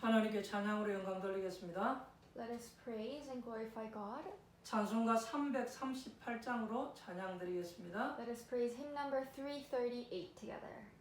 하나님께 찬양으로 영광 돌리겠습니다. Let us praise and glorify God. 찬송가 338장으로 찬양 드리겠습니다. Let us praise hymn number 338 together.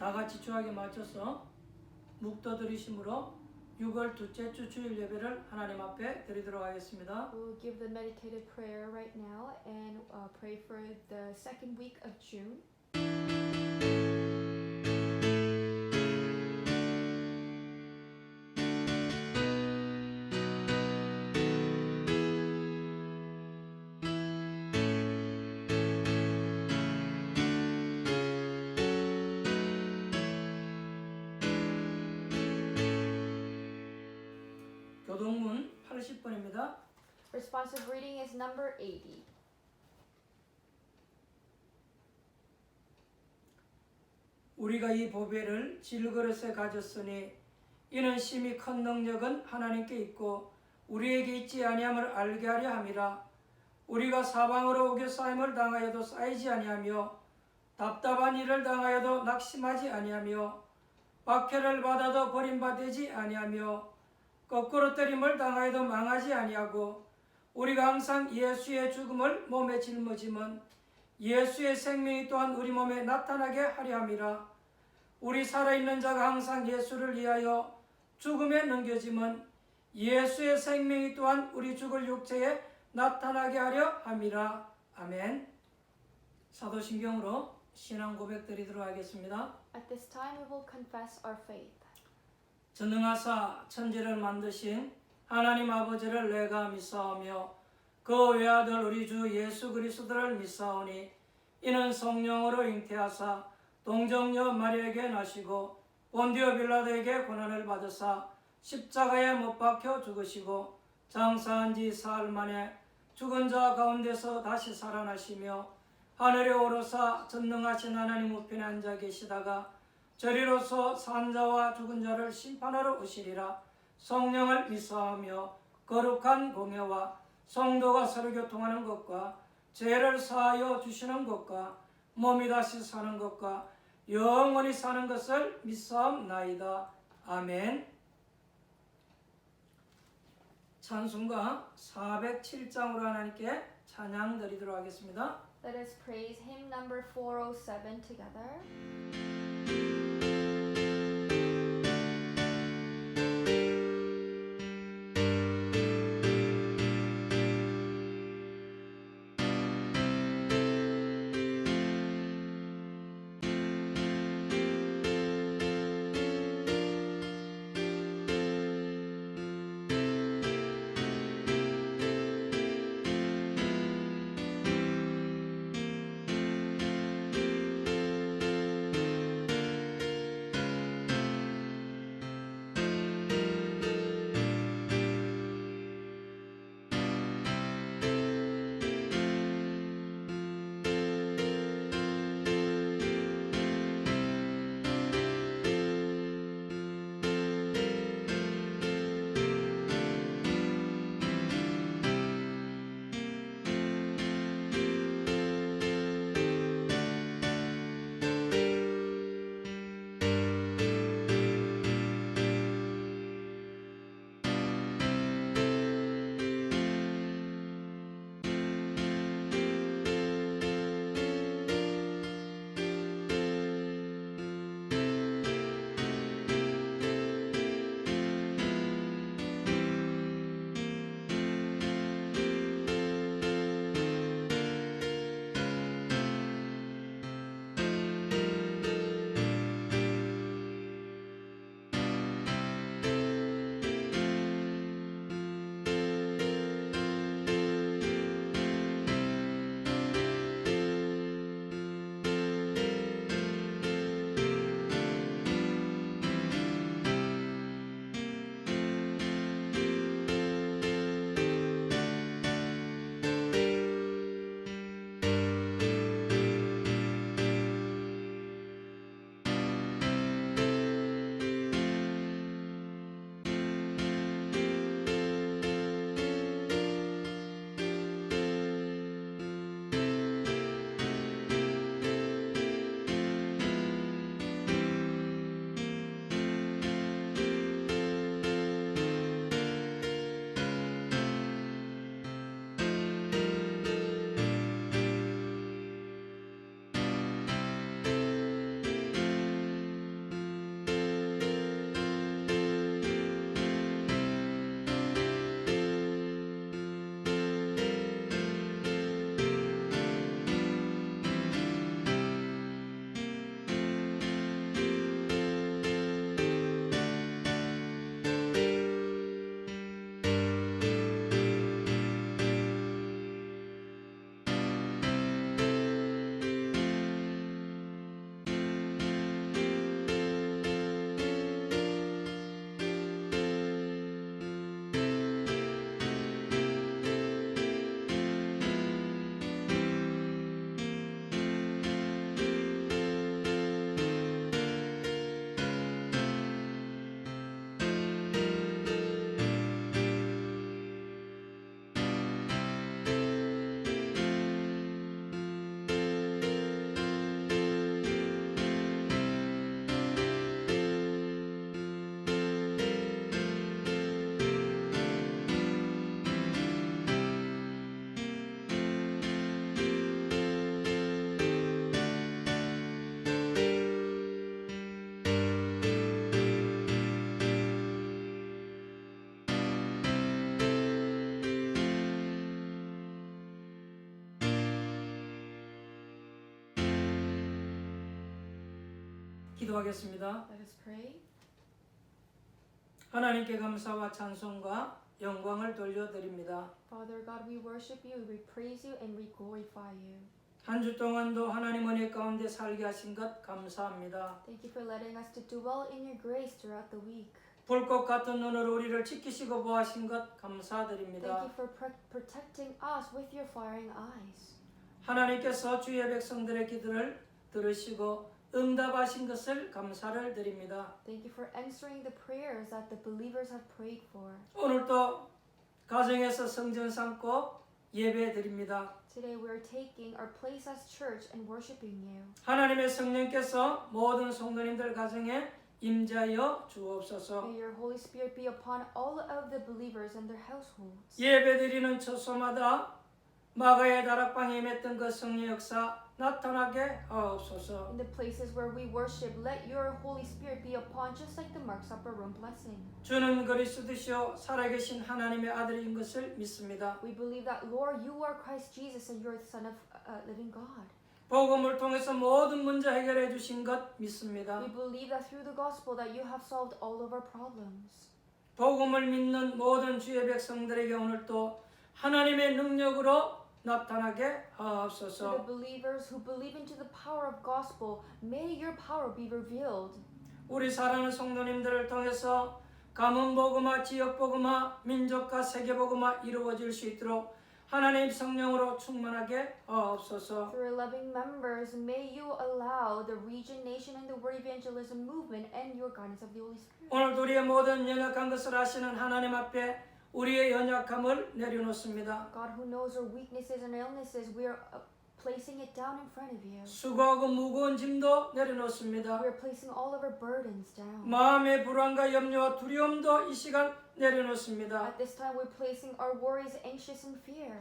다 같이 주하게 맞춰서 묵도 들이심으로 6월 둘째 주 주일 예배를 하나님 앞에 드리도록 하겠습니다. We will give the meditative prayer right now and pray for the second week of June. 교동문 80번입니다. Responsive reading is number 80. 우리가 이 보배를 질그릇에 가졌으니 이는 심히 큰 능력은 하나님께 있고 우리에게 있지 아니함을 알게 하려 함이라. 우리가 사방으로 우겨싸임을 당하여도 쌓이지 아니하며 답답한 일을 당하여도 낙심하지 아니하며 박해를 받아도 버림받지 아니하며 거꾸로 때림을 당하여도 망하지 아니하고 우리가 항상 예수의 죽음을 몸에 짊어짐은 예수의 생명이 또한 우리 몸에 나타나게 하려 함이라. 우리 살아있는 자가 항상 예수를 위하여 죽음에 넘겨짐은 예수의 생명이 또한 우리 죽을 육체에 나타나게 하려 함이라. 아멘. 사도신경으로 신앙 고백 드리도록 하겠습니다. At this time we will confess our faith. 전능하사 천지를 만드신 하나님 아버지를 내가 믿사오며 그 외아들 우리 주 예수 그리스도를 믿사오니 이는 성령으로 잉태하사 동정녀 마리아에게 나시고 본디오 빌라도에게 고난을 받으사 십자가에 못 박혀 죽으시고 장사한 지 사흘 만에 죽은 자 가운데서 다시 살아나시며 하늘에 오르사 전능하신 하나님 우편에 앉아 계시다가 저리로서 산자와 죽은 자를 심판하러 오시리라. 성령을 믿사하며 거룩한 공예와 성도가 서로 교통하는 것과 죄를 사하여 주시는 것과 몸이 다시 사는 것과 영원히 사는 것을 믿사옵나이다. 아멘. 찬송가 407장으로 하나님께 찬양 드리도록 하겠습니다. Let us praise hymn number 407 together. 기도하겠습니다. Let us pray. 하나님께 감사와 찬송과 영광을 돌려드립니다. Father God, we worship you, we praise you, and we glorify you. 한 주 동안도 하나님 은혜 가운데 살게 하신 것 감사합니다. Thank you for letting us to dwell in your grace throughout the week. 불꽃 같은 눈으로 우리를 지키시고 보호하신 것 Thank 감사드립니다. you for protecting us with your fiery eyes. 하나님께서 주의 백성들의 기도를 들으시고 응답하신 것을 감사를 드립니다. Thank you for answering the prayers that the believers have prayed for. 오늘도 가정에서 성전 삼고 예배 드립니다. Today we are taking our place as church and worshiping you. 하나님의 성령께서 모든 성도님들 가정에 임재하여 주옵소서. May your Holy Spirit be upon all of the believers and their households. 예배 드리는 처소마다 마가의 다락방에 임했던 그 성령 역사 나타나게 하옵소서. In the places where we worship, let your Holy Spirit be upon just like the Mark's Upper Room blessing. 주는 그리스도시요 살아계신 하나님의 아들인 것을 믿습니다. We believe that, Lord, you are Christ Jesus and you are the Son of living God. 복음을 통해서 모든 문제 해결해 주신 것 믿습니다. We believe that through the gospel that you have solved all of our problems. 복음을 믿는 모든 주의 백성들에게 오늘도 하나님의 능력으로 나타나게 To the 하옵소서. believers who believe into the power of gospel, may your power be revealed. 우리 사랑하는 성도님들을 통해서 가문 복음화, 지역 복음화, 민족과 세계 복음화 이루어질 수 있도록 하나님 성령으로 충만하게 하옵소서. Through our loving members, may you allow the region, nation, and the word evangelism movement and your guidance of the Holy Spirit. 오늘 우리의 모든 연약한 것을 아시는 하나님 앞에 우리의 연약함을 내려놓습니다. God who knows our weaknesses and illnesses, we are placing it down in front of you. 수고하고 무거운 짐도 내려놓습니다. We are placing all of our burdens down. 마음의 불안과 염려와 두려움도 이 시간 내려놓습니다. At this time, we're placing our worries, anxious, and fear.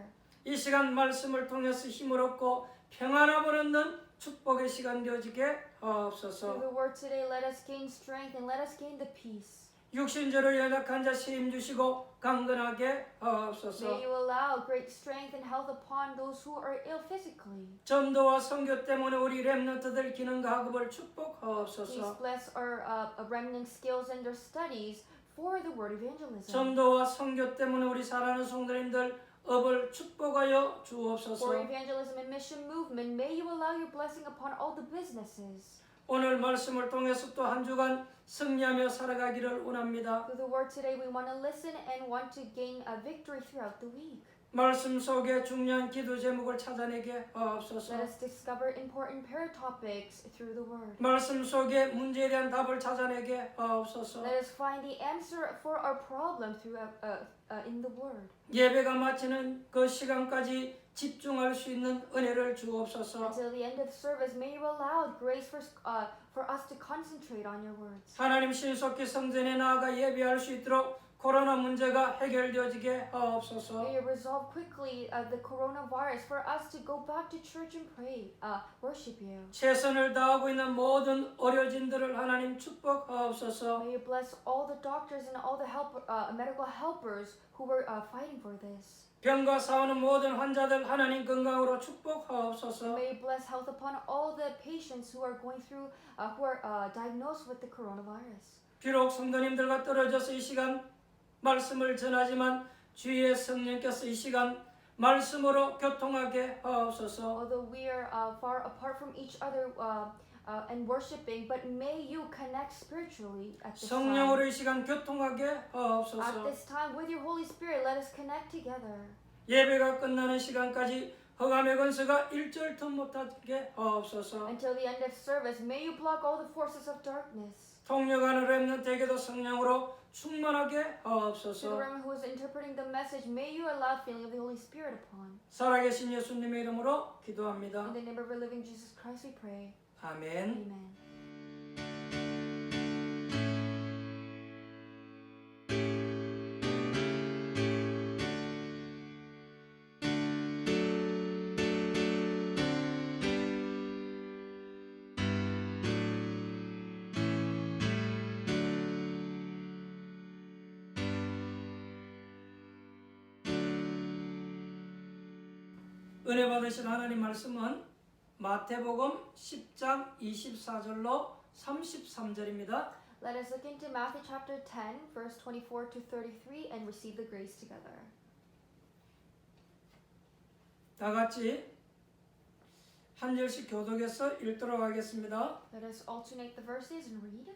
이 시간 말씀을 통해서 힘을 얻고 평안함을 얻는 축복의 시간 되어지게 하옵소서. Through the word today, let us gain strength and let us gain the peace. 육신적으로 연약한 자 힘 주시고 강건하게 하옵소서. May you allow great strength and health upon those who are ill physically. 전도와 선교 때문에 우리 렘넌트들 기능과 학업을 Please 축복하옵소서. bless our remnant skills and their studies for the word evangelism. 전도와 선교 때문에 우리 사랑하는 성도님들 업을 축복하여 For 주옵소서. evangelism and mission movement, may you allow your blessing upon all the businesses. 오늘 말씀을 통해서 또 한 주간 승리하며 살아가기를 원합니다. Through the word today, we want to listen and want to gain a victory throughout the week. 말씀 속에 중요한 기도 제목을 찾아내게 하옵소서. Let us discover important prayer topics through the word. 말씀 속에 문제에 대한 답을 찾아내게 하옵소서. Let us find the answer for our problem throughout in the word. 예배가 마치는 그 시간까지 집중할 수 있는 은혜를 주옵소서. Until the end of service, may you allow grace for us to concentrate on your words. 하나님 신속히 성전에 나아가 예배할 수 있도록 코로나 문제가 해결되어지게 하옵소서. May you resolve quickly the coronavirus for us to go back to church and pray, worship you. 최선을 다하고 있는 모든 의료진들을 하나님 축복하옵소서. May you bless all the doctors and all the medical helpers who were fighting for this. 병과 싸우는 모든 환자들 하나님 건강으로 축복하옵소서. May you bless health upon all the patients who are going through, who are diagnosed with the coronavirus. 비록 성도님들과 떨어져서 이 시간 말씀을 전하지만 주의 성령께서 이 시간 말씀으로 교통하게 하옵소서. Although we are far apart from each other and worshiping, but may you connect spiritually at this time. 성령으로 이 시간 교통하게 At 하옵소서. this time, with your Holy Spirit, let us connect together. 예배가 끝나는 시간까지 흑암의 권세가 일절 틈 못하게 하옵소서. Until the end of service, may you block all the forces of darkness. 통역하는 렘넌트에게도 성령으로 충만하게 To the 하옵소서. one who is interpreting the message, may you allow feeling of the Holy Spirit upon. 살아계신 예수님의 이름으로 기도합니다. In the name of our living Jesus Christ, we pray. 아멘. Amen. 은혜 받으신 하나님 말씀은 마태복음 10장 24절로 33절입니다. Let us look into Matthew chapter 10, verse 24 to 33 and receive the grace together. 다 같이 한 절씩 교독해서 읽도록 하겠습니다. Let us alternate the verses and read.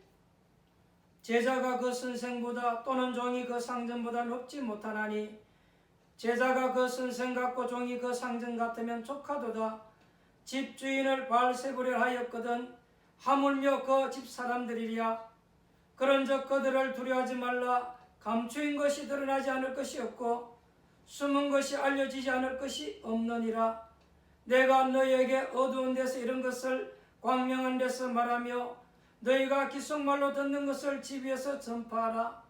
제자가 그 선생보다 또는 종이 그 상전보다 높지 못하나니 제자가 그 선생 같고 종이 그 상전 같으면 족하도다. 집주인을 발세부려 하였거든 하물며 그 집 사람들이랴. 그런즉 그들을 두려워하지 말라. 감추인 것이 드러나지 않을 것이 없고 숨은 것이 알려지지 않을 것이 없느니라. 내가 너희에게 어두운 데서 이런 것을 광명한 데서 말하며 너희가 귓속말로 듣는 것을 집 위에서 전파하라.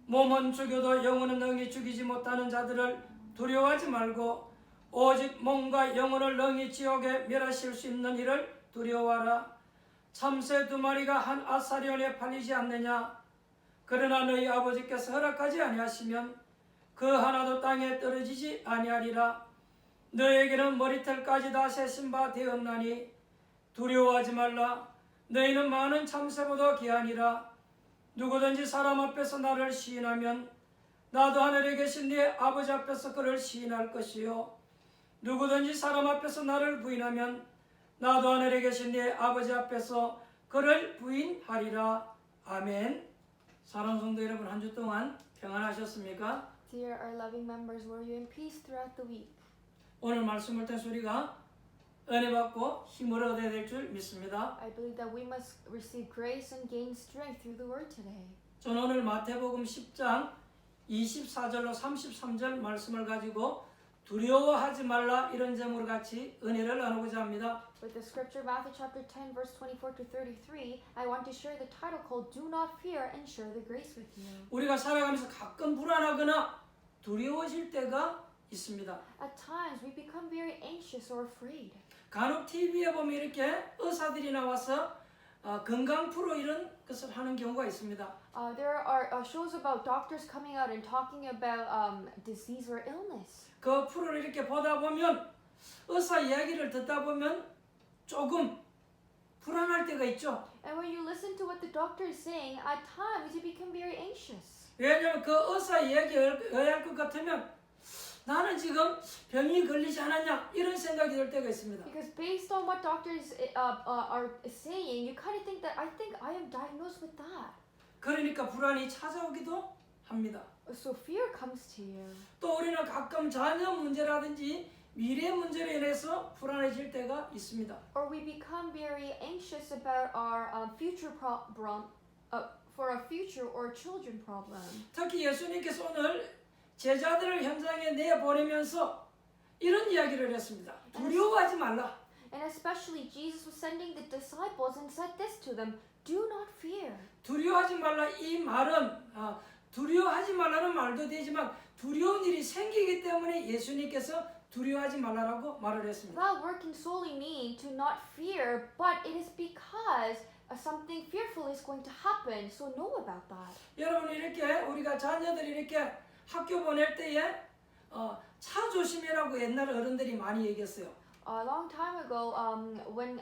몸은 죽여도 영혼은 능히 죽이지 못하는 자들을 두려워하지 말고 오직 몸과 영혼을 능히 지옥에 멸하실 수 있는 이를 두려워하라. 참새 2마리가 한 아사리온에 팔리지 않느냐. 그러나 너희 아버지께서 허락하지 아니하시면 그 하나도 땅에 떨어지지 아니하리라. 너에게는 머리털까지 다 세신 바 되었나니 두려워하지 말라. 너희는 많은 참새보다 귀하니라. 누구든지 사람 앞에서 나를 시인하면 나도 하늘에 계신 네 아버지 앞에서 그를 시인할 것이요 누구든지 사람 앞에서 나를 부인하면 나도 하늘에 계신 네 아버지 앞에서 그를 부인하리라. 아멘. 사랑하는 성도 여러분, 한 주 동안 평안하셨습니까? Dear our loving members, were you in peace throughout the week? 오늘 말씀을 통해 우리가 은혜 받고 힘을 얻어야 될 줄 믿습니다. I believe that we must receive grace and gain strength through the word today. 저는 오늘 마태복음 10장 24절로 33절 말씀을 가지고 두려워하지 말라 이런 제목으로 같이 은혜를 나누고자 합니다. With the scripture Matthew chapter 10 verse 24 to 33, I want to share the title called Do Not Fear and Share the Grace with You. 우리가 살아가면서 가끔 불안하거나 두려워질 때가 있습니다. At times we become very anxious or afraid. 간혹 TV에 보면 이렇게 의사들이 나와서 건강 프로 이런 것을 하는 경우가 있습니다. There are shows about doctors coming out and talking about disease or illness. 그 프로를 이렇게 보다 보면 의사 이야기를 듣다 보면 조금 불안할 때가 있죠. And when you listen to what the doctor is saying, at times you become very anxious. 왜냐하면 그 의사 이야기에 의할 것 같으면 나는 지금 병이 걸리지 않았냐 이런 생각이 들 때가 있습니다. Because based on what doctors are saying, you kind of think that I think I am diagnosed with that. 그러니까 불안이 찾아오기도 합니다. So fear comes to you. 또 우리는 가끔 자녀 문제라든지 미래 문제로 인해서 불안해질 때가 있습니다. Or we become very anxious about our future for our future or children problem. 특히 예수님께서 오늘 제자들을 현장에 내보내면서 이런 이야기를 했습니다. 두려워하지 말라. And especially Jesus was sending the disciples and said this to them, do not fear. 두려워하지 말라 이 말은 두려워하지 말라는 말도 되지만 두려운 일이 생기기 때문에 예수님께서 두려워하지 말라라고 말을 했습니다. That word can solely mean to not fear, but it is because something fearful is going to happen. So know about that. 여러분 이렇게 우리가 자녀들이 이렇게 학교 보낼 때에 차 조심해라고 옛날 어른들이 많이 얘기했어요. A long time ago, when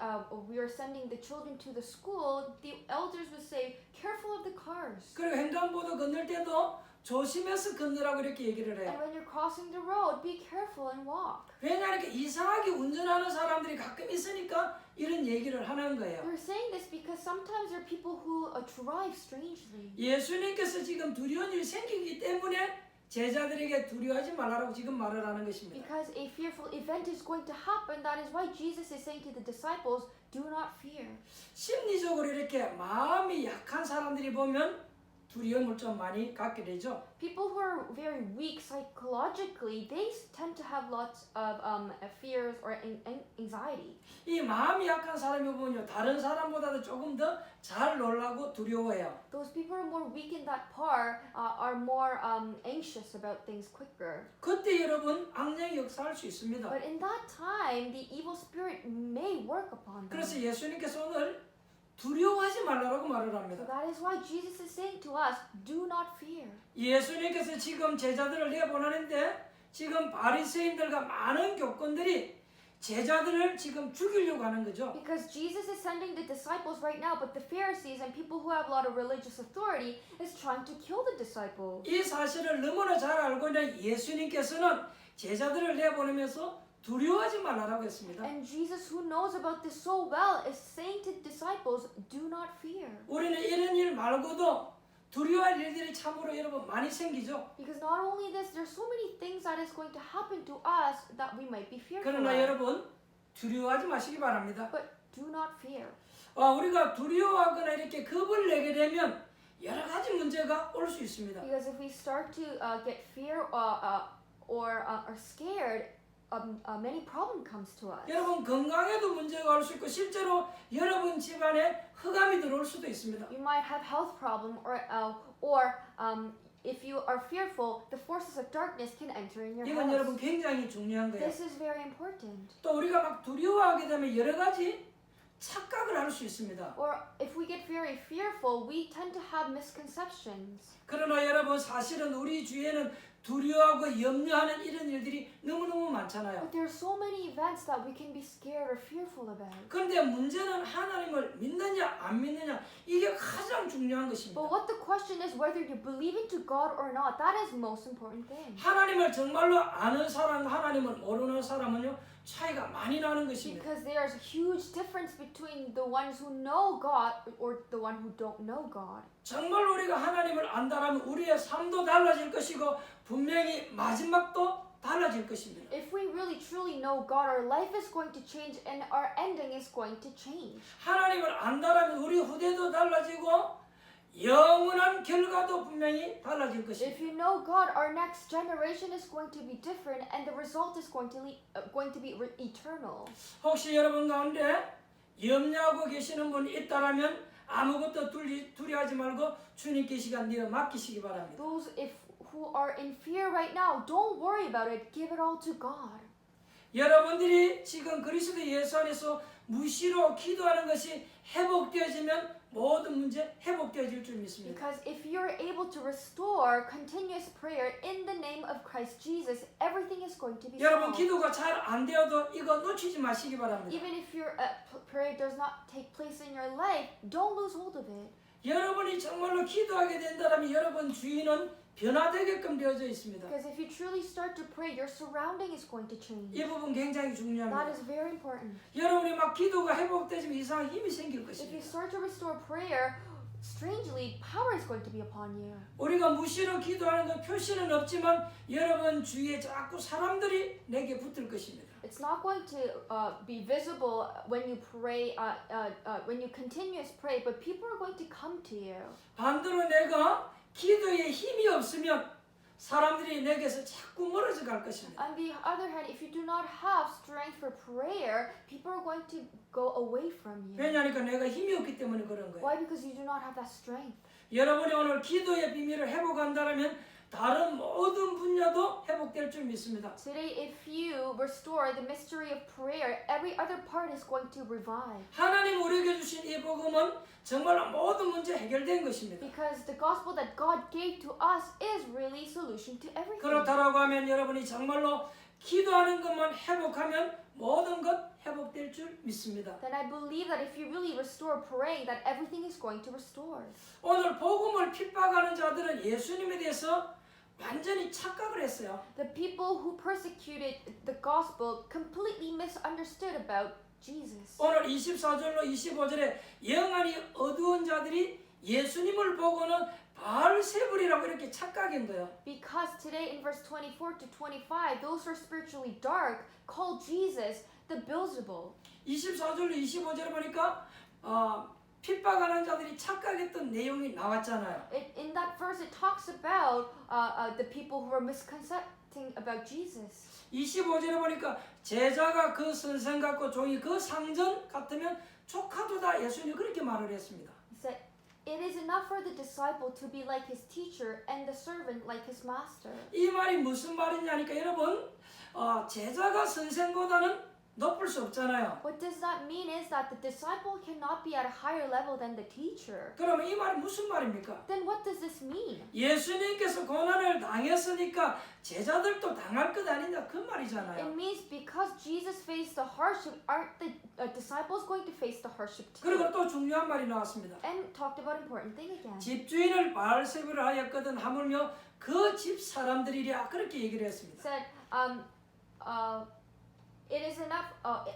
we were sending the children to the school, the elders would say, "Careful of the cars." 그리고 횡단보도 건널 때도 조심해서 건너라고 이렇게 얘기를 And 해요. when you're crossing the road, be careful and walk. 왜냐하면 이렇게 이상하게 운전하는 사람들이 가끔 있으니까 이런 얘기를 하는 거예요. They're saying this because sometimes there are people who drive strangely. 예수님께서 지금 두려운 일이 생기기 때문에 제자들에게 두려워하지 말라고 지금 말을 하는 것입니다. Because a fearful event is going to happen, that is why Jesus is saying to the disciples, do not fear. 심리적으로 이렇게 마음이 약한 사람들이 보면 두려움을 좀 많이 갖게 되죠. People who are very weak psychologically, they tend to have lots of fears or anxiety. 이 마음이 약한 사람이 보면요, 다른 사람보다도 조금 더 잘 놀라고 두려워해요. Those people who are more weak in that part are more anxious about things quicker. 그때 여러분 악령이 역사할 수 있습니다. But in that time, the evil spirit may work upon them. 그래서 예수님께서 오늘 두려워하지 말라고 말을 So 합니다. that is why Jesus is saying to us, do not fear. 예수님께서 지금 제자들을 내보내는데 지금 바리새인들과 많은 교권들이 제자들을 지금 죽이려고 하는 거죠. Because Jesus is sending the disciples right now, but the Pharisees and people who have a lot of religious authority is trying to kill the disciples. 이 사실을 너무나 잘 알고 있는 예수님께서는 제자들을 내보내면서 두려워하지 말라라고 했습니다. And Jesus, who knows about this so well, is saying to the disciples, do not fear. 우리는 이런 일 말고도 두려워할 일들이 참으로 여러분 많이 생기죠. Because not only this, there's so many things that is going to happen to us that we might be fearful 그러나 of. 여러분 두려워하지 마시기 바랍니다. But do not fear. 우리가 두려워하거나 이렇게 겁을 내게 되면 여러 가지 문제가 올 수 있습니다. Because if we start to get fear or are scared, many problem comes to us. 여러분 건강에도 문제가 올 수 있고 실제로 여러분 집안에 흑암이 들어올 수도 있습니다. You might have health problem or if you are fearful, the forces of darkness can enter in your 이건 여러분 house. 굉장히 중요한 거예요. This is very important. 또 우리가 막 두려워하게 되면 여러 가지 착각을 할 수 있습니다. Or if we get very fearful, we tend to have misconceptions. 그러나 여러분 사실은 우리 주위에는 두려워하고 염려하는 이런 일들이 너무너무 많잖아요. But there are so many events that we can be scared or fearful about. 그런데 문제는 하나님을 믿느냐 안 믿느냐 이게 가장 중요한 것입니다. But what the question is whether you believe into God or not. That is the most important thing. 하나님을 정말로 아는 사람과 하나님을 모르는 사람은요 차이가 많이 나는 것입니다. Because there's a huge difference between the ones who know God or the one who don't know God. 정말 우리가 하나님을 안다라면 우리의 삶도 달라질 것이고 분명히 마지막도 달라질 것입니다. If we really truly know God, our life is going to change and our ending is going to change. 하나님을 안다라면 우리 후대도 달라지고 영원한 결과도 분명히 달라질 If 것입니다. you know God, our next generation is going to be different and the result is going to be eternal. 혹시 여러분 가운데 염려하고 계시는 분이 있다라면 아무것도 두려워하지 말고 주님께 시간 내어 맡기시기 바랍니다. Those who are in fear right now, don't worry about it. Give it all to God. 여러분들이 지금 그리스도 예수 안에서 무시로 기도하는 것이 회복되어지면 모든 문제 회복되어질 줄 믿습니다. Because if you're able to restore continuous prayer in the name of Christ Jesus, everything is going to be 여러분 solved. 기도가 잘 안 되어도 이거 놓치지 마시기 바랍니다. Even if your prayer does not take place in your life, don't lose hold of it. 여러분이 정말로 기도하게 된다면 여러분 주위는 변화되게끔 되어져 있습니다. Because if you truly start to pray, your surrounding is going to change. 이 부분 굉장히 That 중요합니다. is very important. 여러분이 막 기도가 회복되지면 이상한 힘이 생길 If you 것입니다. start to restore prayer, strangely, power is going to be upon you. 우리가 무시로 기도하는 건 표시는 없지만 여러분 주위에 자꾸 사람들이 내게 붙을 것입니다. It's not going to be visible when you pray, when you continuous pray, but people are going to come to you. 반대로 내가 기도에 힘이 없으면 사람들이 내게서 자꾸 멀어져 갈 것입니다. On the other hand, if you do not have strength for prayer, people are going to go away from you. 왜냐하니까 내가 힘이 없기 때문에 그런 거예요. Why? Because you do not have that strength. 여러분이 오늘 기도의 비밀을 회복한다면 다른 모든 분야도 회복될 줄 믿습니다. Today, if you restore the mystery of prayer, every other part is going to revive. 하나님 우리에게 주신 이 복음은 정말 모든 문제 해결된 것입니다. Because the gospel that God gave to us is really solution to everything. 그렇다라고 하면 여러분이 정말로 기도하는 것만 회복하면 모든 것 회복될 줄 믿습니다. Then I believe that if you really restore praying, that everything is going to restore. 오늘 복음을 핍박하는 자들은 예수님에 대해서 완전히 착각을 했어요. The people who persecuted the gospel completely misunderstood about Jesus. 오늘 24절로 25절에 영안이 어두운 자들이 예수님을 보고는 바알세불이라고 이렇게 착각한 거예요. Because today in verse 24 to 25, those who are spiritually dark call Jesus the Beelzebul. 24절로 25절에 보니까 핍박하는 자들이 착각했던 내용이 나왔잖아요. In that verse, it talks about the people who were misconcepting about Jesus. 25절에 보니까 제자가 그 선생 같고 종이 그 상전 같으면 조카도다 예수님이 그렇게 말을 했습니다. He said, "It is enough for the disciple to be like his teacher and the servant like his master." 이 말이 무슨 말이냐니까 여러분 제자가 선생보다는 높을 수 없잖아요. What does that mean is that the disciple cannot be at a higher level than the teacher. 그러면 이 말이 무슨 말입니까? Then what does this mean? 예수님께서 고난을 당했으니까 제자들도 당할 것 아니냐 그 It 말이잖아요. means because Jesus faced the hardship, aren't the disciples going to face the hardship too? 그리고 또 중요한 말이 나왔습니다. And talked about important thing again. 집주인을 바알세불을 하였거든 하물며 그 집 사람들이랴 그렇게 얘기를 했습니다. Said, it is enough.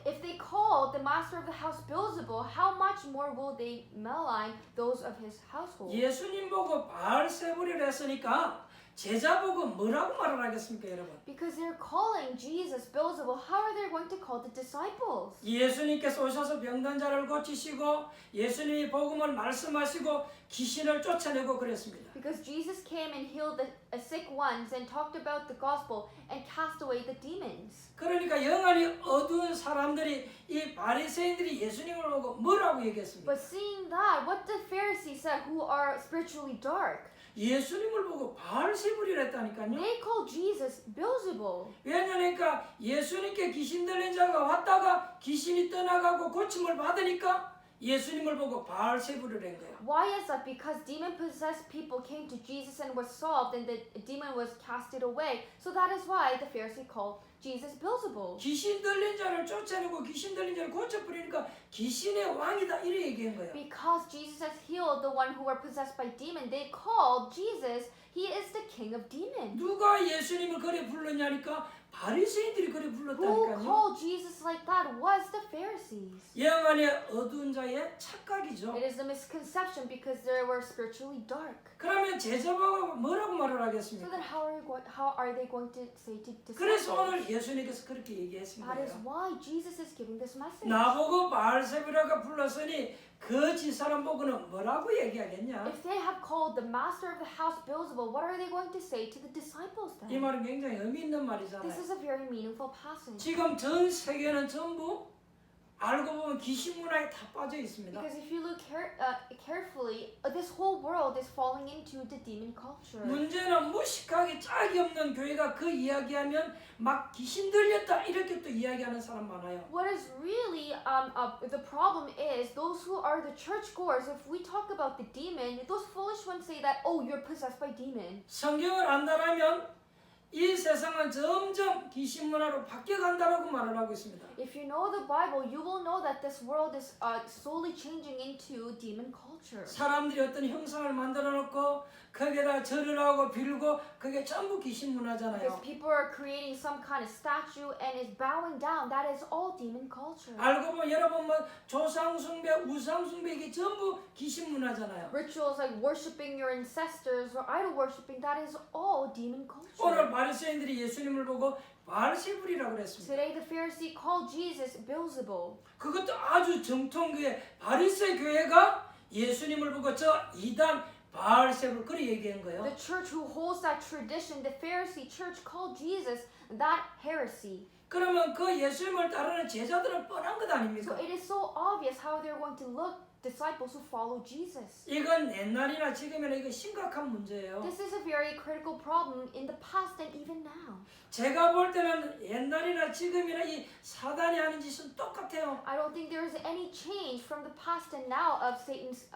If they call the master of the house Beelzebul, how much more will they malign those of his household? 예수님 보고 바알세불이라 했으니까 제자 보고 뭐라고 말을 하겠습니까, 여러분? Because they're calling Jesus Beelzebul, how are they going to call the disciples? 예수님께서 오셔서 병든 자를 고치시고 예수님이 복음을 말씀하시고 귀신을 쫓아내고 그랬습니다. Because Jesus came and healed the sick ones and talked about the gospel and cast away the demons. 그러니까 영안이 어두운 사람들이 이 바리새인들이 예수님을 보고 뭐라고 얘기했습니까? But seeing that, what the Pharisees said, who are spiritually dark, 예수님을 보고 바알세불이라 했다니까요. they call Jesus Beelzebul. 왜냐니까 예수님께 귀신 들린 자가 왔다가 귀신이 떠나가고 고침을 받으니까 예수님을 보고 바알세불을 한 거야. Why is that? Because demon-possessed people came to Jesus and was solved, and the demon was casted away. So that is why the Pharisee called Jesus Beelzebul. 귀신 들린 자를 쫓아내고 귀신 들린 자를 고쳐버리니까 귀신의 왕이다 이래 얘기한 거야. Because Jesus has healed the one who were possessed by demon, they called Jesus, he is the king of demons. 누가 예수님을 그래 불렀냐니까 바리새인들이 그래 Who 불렀다니까요. called Jesus like that was the Pharisees. 영안의 어두운 자의 착각이죠. It is the misconception because they were spiritually dark. 그러면 제자가 뭐라고 말을 So 하겠습니까? then how are they going to say to 그래서 disciples? 오늘 예수님께서 그렇게 얘기하신 That is 거예요. why Jesus is giving this message. 나보고 바알세불이라고 불렀으니 그 집사람 보고는 뭐라고 얘기하겠냐? If they have called the master of the house Beelzebul, what are they going to say to the disciples 이 then? 말은 굉장히 의미 있는 This 말이잖아요. is a very meaningful passage. 지금 전 세계는 전부 알고 보면 귀신 문화에 다 빠져 있습니다. Because if you look carefully, this whole world is falling into the demon culture. 문제는 무식하게 짝이 없는 교회가 그 이야기하면 막 귀신 들렸다 이렇게 또 이야기하는 사람 많아요. What is really the problem is those who are the churchgoers. If we talk about the demon, those foolish ones say that, oh, you're possessed by demon. 성경을 안다라면 이 세상은 점점 귀신 문화로 바뀌어간다라고 말을 하고 있습니다. If you know the Bible, you will know that this world is slowly changing into demon culture. 사람들이 어떤 형상을 만들어 놓고 거기에다 절을 하고 빌고 그게 전부 귀신 문화잖아요. Because people are creating some kind of statue and is bowing down. That is all demon culture. 알고 보면 여러분 뭐 조상 숭배, 우상 숭배 이게 전부 귀신 문화잖아요. Rituals like worshiping your ancestors or idol worshiping, that is all demon culture. 오늘 바리새인들이 예수님을 보고 바알세불이라고 그랬습니다. Today the Pharisee called Jesus Beelzebul. 그것도 아주 정통교회 바리새 교회가 예수님을 보고 저 이단 바알세불 그렇게 얘기한 거예요. The church who holds that tradition, the Pharisee church, called Jesus that heresy. 그러면 그 예수님을 따르는 제자들은 뻔한 것 So 아닙니까? it is so obvious how they're going to look, disciples who follow Jesus. 이건 옛날이나 지금이나 이거 심각한 문제예요. This is a very critical problem in the past and even now. 제가 볼 때는 옛날이나 지금이나 이 사단이 하는 짓은 똑같아요. I don't think there is any change from the past and now of Satan's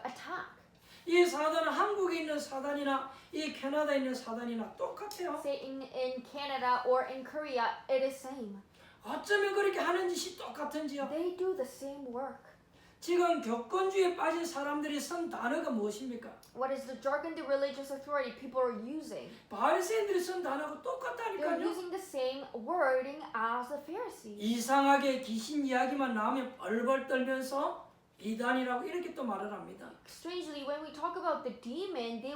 attack. 이 사단은 한국에 있는 사단이나 이 캐나다에 있는 사단이나 똑같아요. Satan in Canada or in Korea, it is same. 어쩌면 그렇게 하는 짓이 똑같은지요. They do the same work. 지금 교권주의에 빠진 사람들이 쓴 단어가 무엇입니까? What is the jargon the religious authority people are using? 바리새인들이 쓴 단어가 They're 똑같다니까요. using the same wording as the Pharisees. 이상하게 귀신 이야기만 나오면 벌벌 떨면서 이단이라고 이렇게 또 말을 합니다. Strangely, when we talk about the demon, they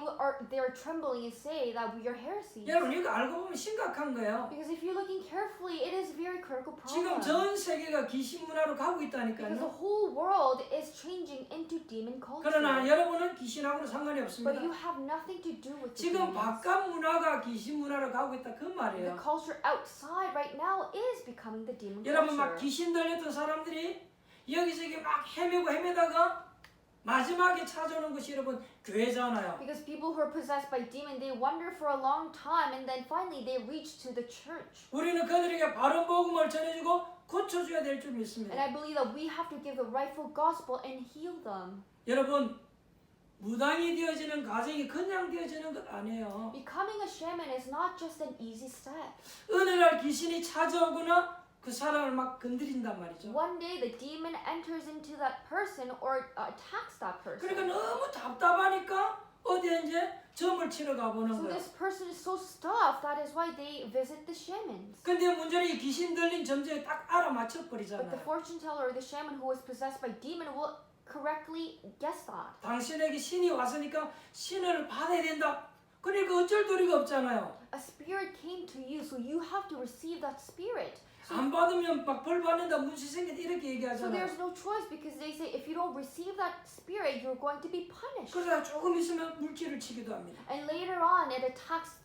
are trembling and say that we are heresies. 여러분 이거 알고 보면 심각한 거예요. Because if you're looking carefully, it is a very critical 지금 problem. 전 세계가 귀신 문화로 가고 Because the 있다니까요. whole world is changing into demon culture. 그러나 여러분은 귀신하고는 상관이 But 없습니다. you have nothing to do with the 지금 demons. 바깥 문화가 귀신 문화로 가고 있다 그 The 말이에요. culture outside right now is becoming the demon 여러분 막 culture. 귀신 들렸던 사람들이 여기저기 막 헤매고 헤매다가 마지막에 찾아오는 것이 여러분 교회잖아요. Because people who are possessed by demon, they wander for a long time and then finally they reach to the church. 우리는 그들에게 바른 복음을 전해주고 고쳐줘야 될 줄 And 믿습니다. I believe that we have to give the rightful gospel and heal them. 여러분 무당이 되어지는 과정이 그냥 되어지는 것 아니에요. Becoming a shaman is not just an easy step. 어느 날 귀신이 찾아오거나 그 사람을 막 건드린단 말이죠. One day the demon enters into that person or attacks that person. 그러니까 너무 답답하니까 어디에 이제 점을 치러 가보는 So 거예요. this person is so stuffed. That is why they visit the shamans. 근데 문제는 이 귀신 들린 점쟁이 딱 알아맞혀 But the 버리잖아요. fortune teller or the shaman who is possessed by demon will correctly guess that. 당신에게 신이 왔으니까 신을 받아야 된다. 그러니까 어쩔 도리가 없잖아요. A spirit came to you, so you have to receive that spirit. 안 받으면 막 벌 받는다, 문제 생긴다 이렇게 So 얘기하잖아요. there's no choice because they say if you don't receive that spirit, you're going to be punished. 그러다 조금 있으면 물질을 치기도 합니다. And later on, it attacks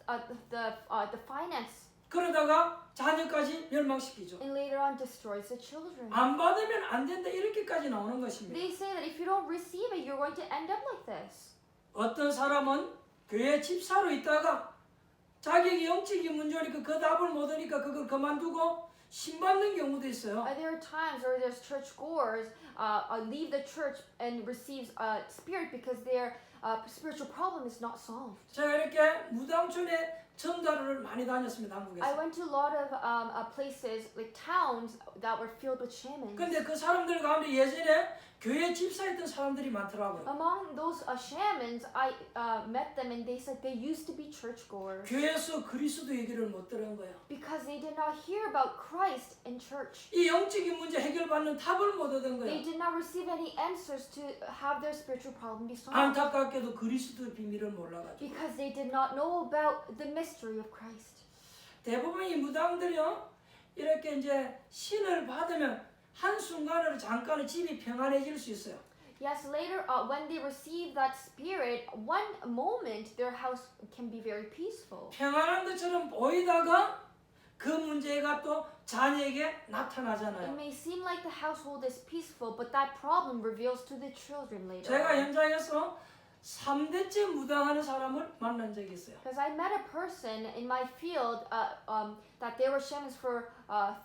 the finance, 그러다가 자녀까지 멸망시키죠. and later on destroys the children. 안 받으면 안 된다 이렇게까지 나오는 것입니다. They say that if you don't receive it, you're going to end up like this. 어떤 사람은 교회 집사로 있다가 자기 영적인 문제니까 그 답을 못 하니까 그걸 그만두고 신받는 경우도 있어요. There are times where there's church goers leave the church and receives spirit because their spiritual problem is not solved. 제가 이렇게 무당촌에 전달을 많이 다녔습니다, I 한국에서. went to a lot of places, like towns, that were filled with shamans. 근데 그 사람들 가운데 예전에 교회 집사했던 사람들이 많더라고요. Among those shamans, I met them and they said they used to be churchgoers 교회에서 그리스도 얘기를 못 들은 거예요. because they did not hear about Christ in church. 이 영적인 문제 해결받는 답을 못 얻은 They 거예요. did not receive any answers to have their spiritual problem be solved 안타깝게도 그리스도의 비밀을 몰라가지고. because they did not know about the mystery of Christ. 대부분 이 무당들이요, 이렇게 이제 신을 받으면 한순간으로 잠깐은 집이 평안해질 수 있어요. Yes, later when they receive that spirit, one moment their house can be very peaceful. 평안한 것처럼 보이다가 그 문제가 또 자녀에게 It 나타나잖아요. may seem like the household is peaceful, but that problem reveals to the children later 제가 on. 현장에서 3대째 무당하는 사람을 만난 적이 있어요. Because I met a person in my field that they were shamans for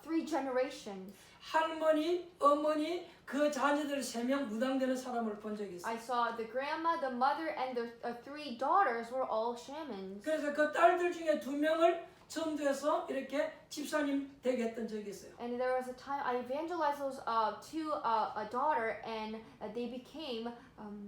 3 generations. 할머니, 어머니, 그 자녀들 3명 무당되는 사람을 본 적이 있어요. I saw the grandma, the mother, and the 3 daughters were all shamans. 그래서 그 딸들 중에 2명을 전도해서 이렇게 집사님 되게 했던 적이 있어요. And there was a time I evangelized those 2 a daughter, and they became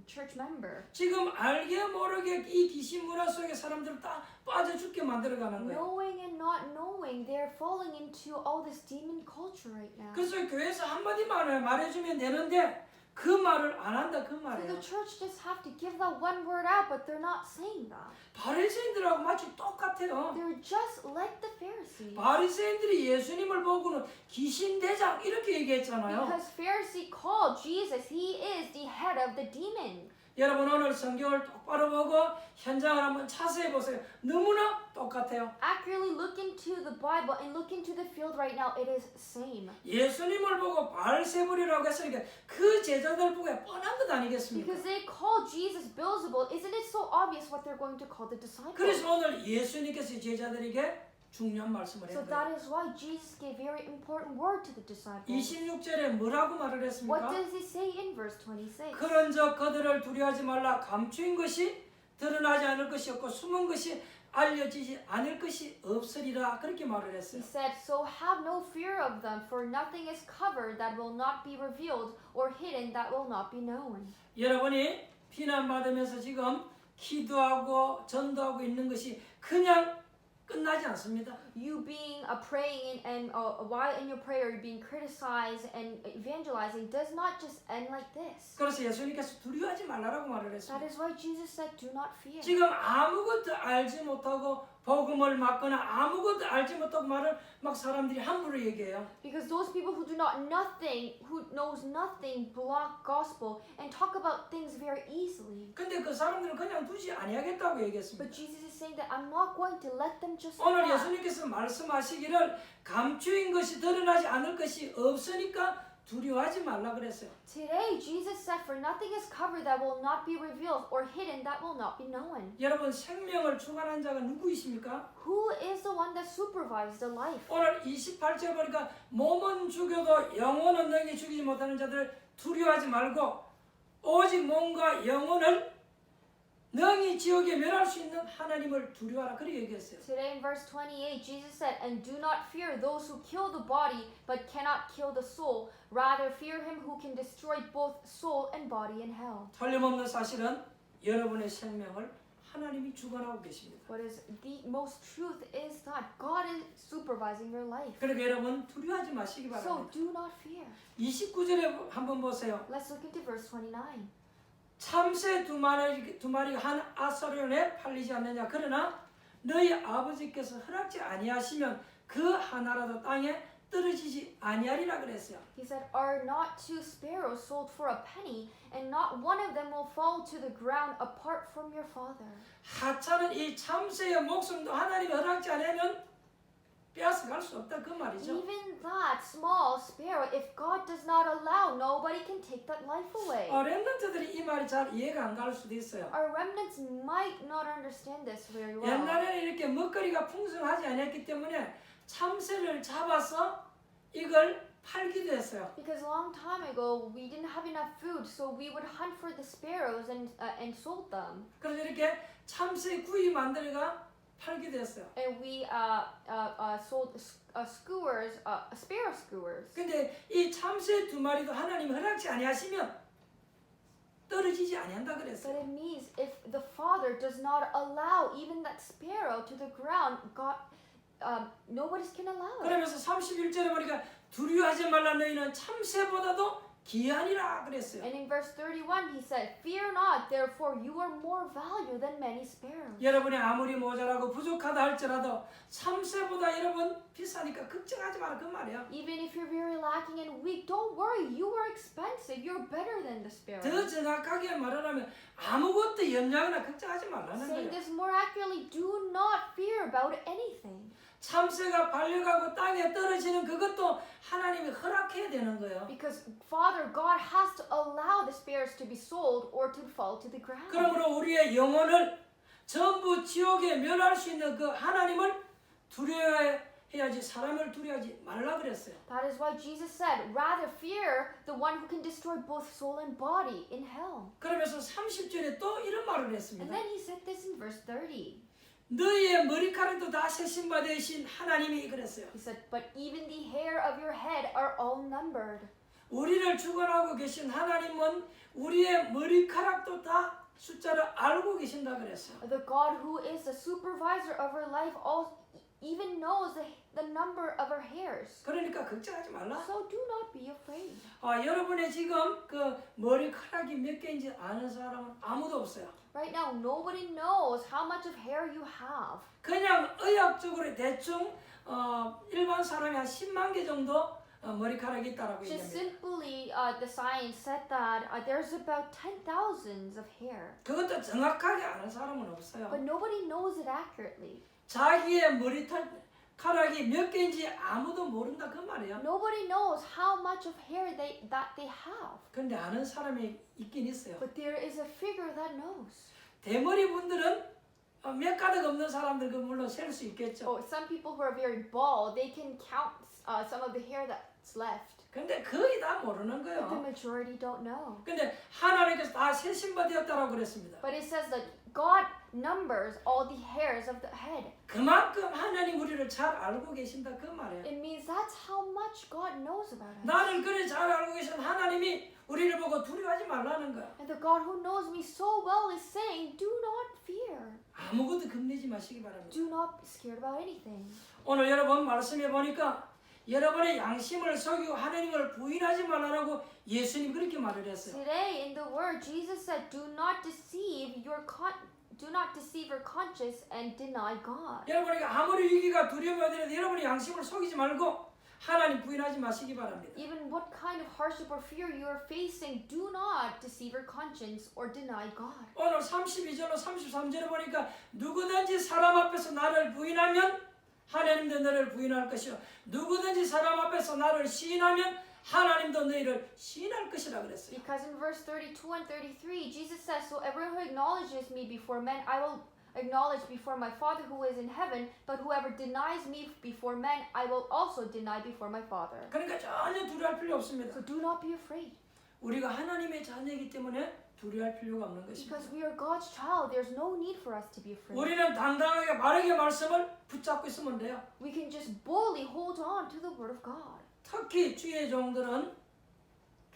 church member. 지금 알게 모르게 이 귀신 문화 속에 사람들을 다 빠져 죽게 만들어가는 거예요. Knowing and not knowing, they're falling into all this demon culture right now. 그래서 교회에서 한마디만 말해주면 되는데 그 말을 안 한다 그 So 말이에요. the church just have to give that one word out, but they're not saying that. 바리새인들하고 마치 똑같아요. They're just like the Pharisees. 바리새인들이 예수님을 보고는 귀신 대장 이렇게 얘기했잖아요. Because Pharisee called Jesus, he is the head of the demon. 여러분 오늘 성경을 똑바로 보고 현장을 한번 자세히 보세요. 너무나 똑같아요. Accurately look into the Bible and look into the field right now. It is same. 예수님을 보고 바알세불이라고 했으니까 그 제자들 보고 뻔한 것 아니겠습니까? Because they call Jesus Beelzebul, isn't it so obvious what they're going to call the disciples? 그래서 오늘 예수님께서 제자들에게 중요한 말씀을 So 했어요. that is why Jesus gave very important word to the disciples. 26절에 뭐라고 말을 What 했습니까? does he say in verse 26? 그런즉 그들을 두려워하지 말라. 감추인 것이 드러나지 않을 것이 없고 숨은 것이 알려지지 않을 것이 없으리라. 그렇게 말을 He 했어요. said, so have no fear of them, for nothing is covered that will not be revealed, or hidden that will not be known. 여러분이 비난받으면서 지금 기도하고 전도하고 있는 것이 그냥 끝나지 않습니다. You being praying and while in your prayer you're being criticized and evangelizing does not just end like this. 그래서 예수님께서 두려워하지 말라라고 말을 That 했습니다. is why Jesus said, do not fear. 지금 아무것도 알지 못하고 복음을 막거나 아무것도 알지 못하고 말을 막 사람들이 함부로 얘기해요. Because those people who who knows nothing, block gospel and talk about things very easily. 근데 그 사람들은 그냥 두지 아니하겠다고 But 얘기했습니다. Jesus is saying that I'm not going to let them just 오늘 pass. 예수님께서 말씀하시기를 감추인 것이 드러나지 않을 것이 없으니까 두려워하지 말라 그랬어요. Today, Jesus said, for nothing is covered that will not be revealed, or hidden that will not be known. 여러분 생명을 주관한 자가 누구이십니까? Who is the one that supervises the life? 오늘 28절 보니까 몸은 죽여도 영혼은 능히 죽이지 못하는 자들을 두려워하지 말고 오직 몸과 영혼을 능히 지옥에 멸할 수 있는 하나님을 두려워하라. 그렇게 얘기했어요. Today in verse 28, Jesus said, and do not fear those who kill the body, but cannot kill the soul. Rather fear him who can destroy both soul and body in hell. 틀림없는 사실은 여러분의 생명을 하나님이 주관하고 계십니다. What is the most truth is that God is supervising your life. 그러니까 여러분 두려워하지 마시기 So 바랍니다. do not fear. 29절에 한번 보세요. Let's look into verse 29. 참새 두 마리가 한 아사론에 팔리지 않느냐. 그러나 너희 아버지께서 허락지 아니하시면 그 하나라도 땅에 떨어지지 아니하리라 그랬어요. He said, "Are not two sparrows sold for a penny, and not one of them will fall to the ground apart from your father?" 하찮은 이 참새의 목숨도 하나님이 허락지 않으면 빼앗아갈 수 없다 그 말이죠. Even that small sparrow, if God does not allow, nobody can take that life away. 렘넌트들이 이 말이 잘 이해가 안 갈 수도 있어요. Our remnants might not understand this very well. 옛날에는 이렇게 먹거리가 풍성하지 않았기 때문에 참새를 잡아서 이걸 팔기도 했어요. Because a long time ago, we didn't have enough food, so we would hunt for the sparrows and sold them. 그래서 이렇게 참새 구이 만들어가 팔기도 했어요. And we sold skewers, sparrow skewers. 근데 이 참새 두 마리도 하나님 허락지 아니하시면 떨어지지 아니한다 But 그랬어요. it means if the Father does not allow even that sparrow to the ground, God, nobody can allow it. 그러면서 31절에 보니까 두려워하지 말라 너희는 참새보다도 귀하니라 그랬어요. And in verse 31, he said, "Fear not, therefore you are more valuable than many sparrows." 여러분이 아무리 모자라고 부족하다 할지라도 참새보다 여러분 비싸니까 걱정하지 마라 그 말이야. Even if you're very lacking and weak, don't worry. You are expensive. You're better than the sparrow. 더 정확하게 말하면 아무것도 염려하거나 걱정하지 말라는 Saying 거예요. this more accurately, do not fear about anything. 참새가 발려가고 땅에 떨어지는 그것도 하나님이 허락해야 되는 거예요. Because Father God has to allow the sparrows to be sold or to fall to the ground. 그러므로 우리의 영혼을 전부 지옥에 멸할 수 있는 그 하나님을 두려워해야지 사람을 두려워하지 말라 그랬어요. That is why Jesus said, rather fear the one who can destroy both soul and body in hell. 그러면서 30절에 또 이런 말을 And 했습니다. then he said this in verse 30. 너희의 머리카락도 다 세신 바 되신 하나님이 그랬어요. He said, but even the hair of your head are all numbered. 우리를 주관하고 계신 하나님은 우리의 머리카락도 다 숫자를 알고 계신다 그랬어요. The God who is the supervisor of our life even knows the number of our hairs. 그러니까 걱정하지 말라. So do not be afraid. 여러분의 지금 그 머리카락이 몇 개인지 아는 사람은 아무도 없어요. Right now, nobody knows how much of hair you have. 그냥 의학적으로 대충 일반 사람이 한 10만 개 정도 머리카락이 있다라고 Just 얘기합니다. simply, the science said that there's about 10,000s of hair. 그것도 정확하게 아는 사람은 없어요. But nobody knows it accurately. 자기의 머리카락이 몇 개인지 아무도 모른다 그 말이에요. Nobody knows how much of hair that they have. 근데 아는 사람이 있긴 있어요. But there is a figure that knows. 대머리 분들은 몇 가닥 없는 사람들 그 물론 셀 수 있겠죠. Oh, some people who are very bald, they can count some of the hair that's left. 근데 거의 다 모르는 But the 거예요. majority don't know. 근데 하나님께서 다 세신 바 되었다라고 그랬습니다. But it says that God numbers all the hairs of the head. 그만큼 하나님 우리를 잘 알고 계신다 그 말이에요. It means that's how much God knows about us. 나를 그래 잘 알고 계신 하나님이 우리를 보고 두려워하지 말라는 거야. And the God who knows me so well is saying, do not fear. 아무것도 겁내지 마시기 바랍니다. Do not be scared about anything. 오늘 여러분 말씀해 보니까 여러분의 양심을 속이고 하나님을 부인하지 말라고 예수님 그렇게 말을 했어요. Today in the word, Jesus said, do not deceive your conscience and deny God. 여러분에게 아무리 위기가 두려움이 오더라도 여러분의 양심을 속이지 말고 하나님 부인하지 마시기 바랍니다. Even what kind of hardship or fear you are facing, do not deceive your conscience or deny God. 오늘 32절로 33절에 보니까 누구든지 사람 앞에서 나를 부인하면 하나님도 너를 부인할 것이요 누구든지 사람 앞에서 나를 시인하면 하나님도 너희를 시인할 것이라 그랬어요. Because in verse 32 and 33, Jesus says, so everyone who acknowledges me before men, I will acknowledge before my Father who is in heaven, but whoever denies me before men, I will also deny before my Father. 그러니까 전혀 두려워할 필요 없습니다. So do not be afraid. 우리가 하나님의 자녀이기 때문에 두려워할 필요가 없는 것입니다. Because we are God's child, there's no need for us to be afraid. 우리는 당당하게 바르게 말씀을 붙잡고 있으면 돼요. We can just boldly hold on to the word of God. 특히 주의 종들은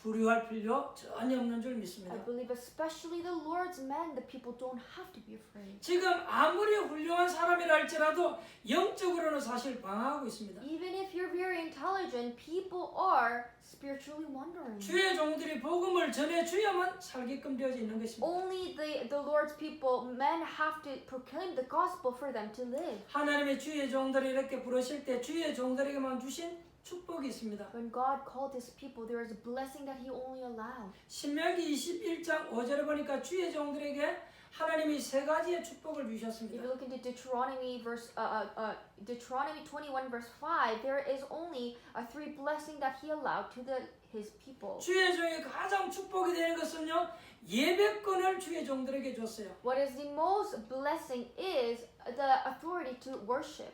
두려워할 필요 전혀 없는 줄 I 믿습니다. believe especially the Lord's men, the people don't have to be afraid. 지금 아무리 훌륭한 사람이라 할지라도 영적으로는 사실 방황하고 있습니다. Even if you're very intelligent, people are spiritually wandering. 주의 종들이 복음을 전해주야만 살게끔 되어져 있는 것입니다. Only the Lord's people, men have to proclaim the gospel for them to live. 하나님의 주의 종들이 이렇게 부르실 때 주의 종들에게만 주신 축복이 있습니다. When God called his people, there is a blessing that he only allowed. 신명기 21장 5절에 보니까 주의 종들에게 하나님이 세 가지의 축복을 If 주셨습니다. you look into Deuteronomy 21 verse 5, there is only a three blessing that he allowed to his people. 주의 종의 가장 축복이 되는 것은요, 예배권을 주의 종들에게 줬어요. What is the most blessing is the authority to worship.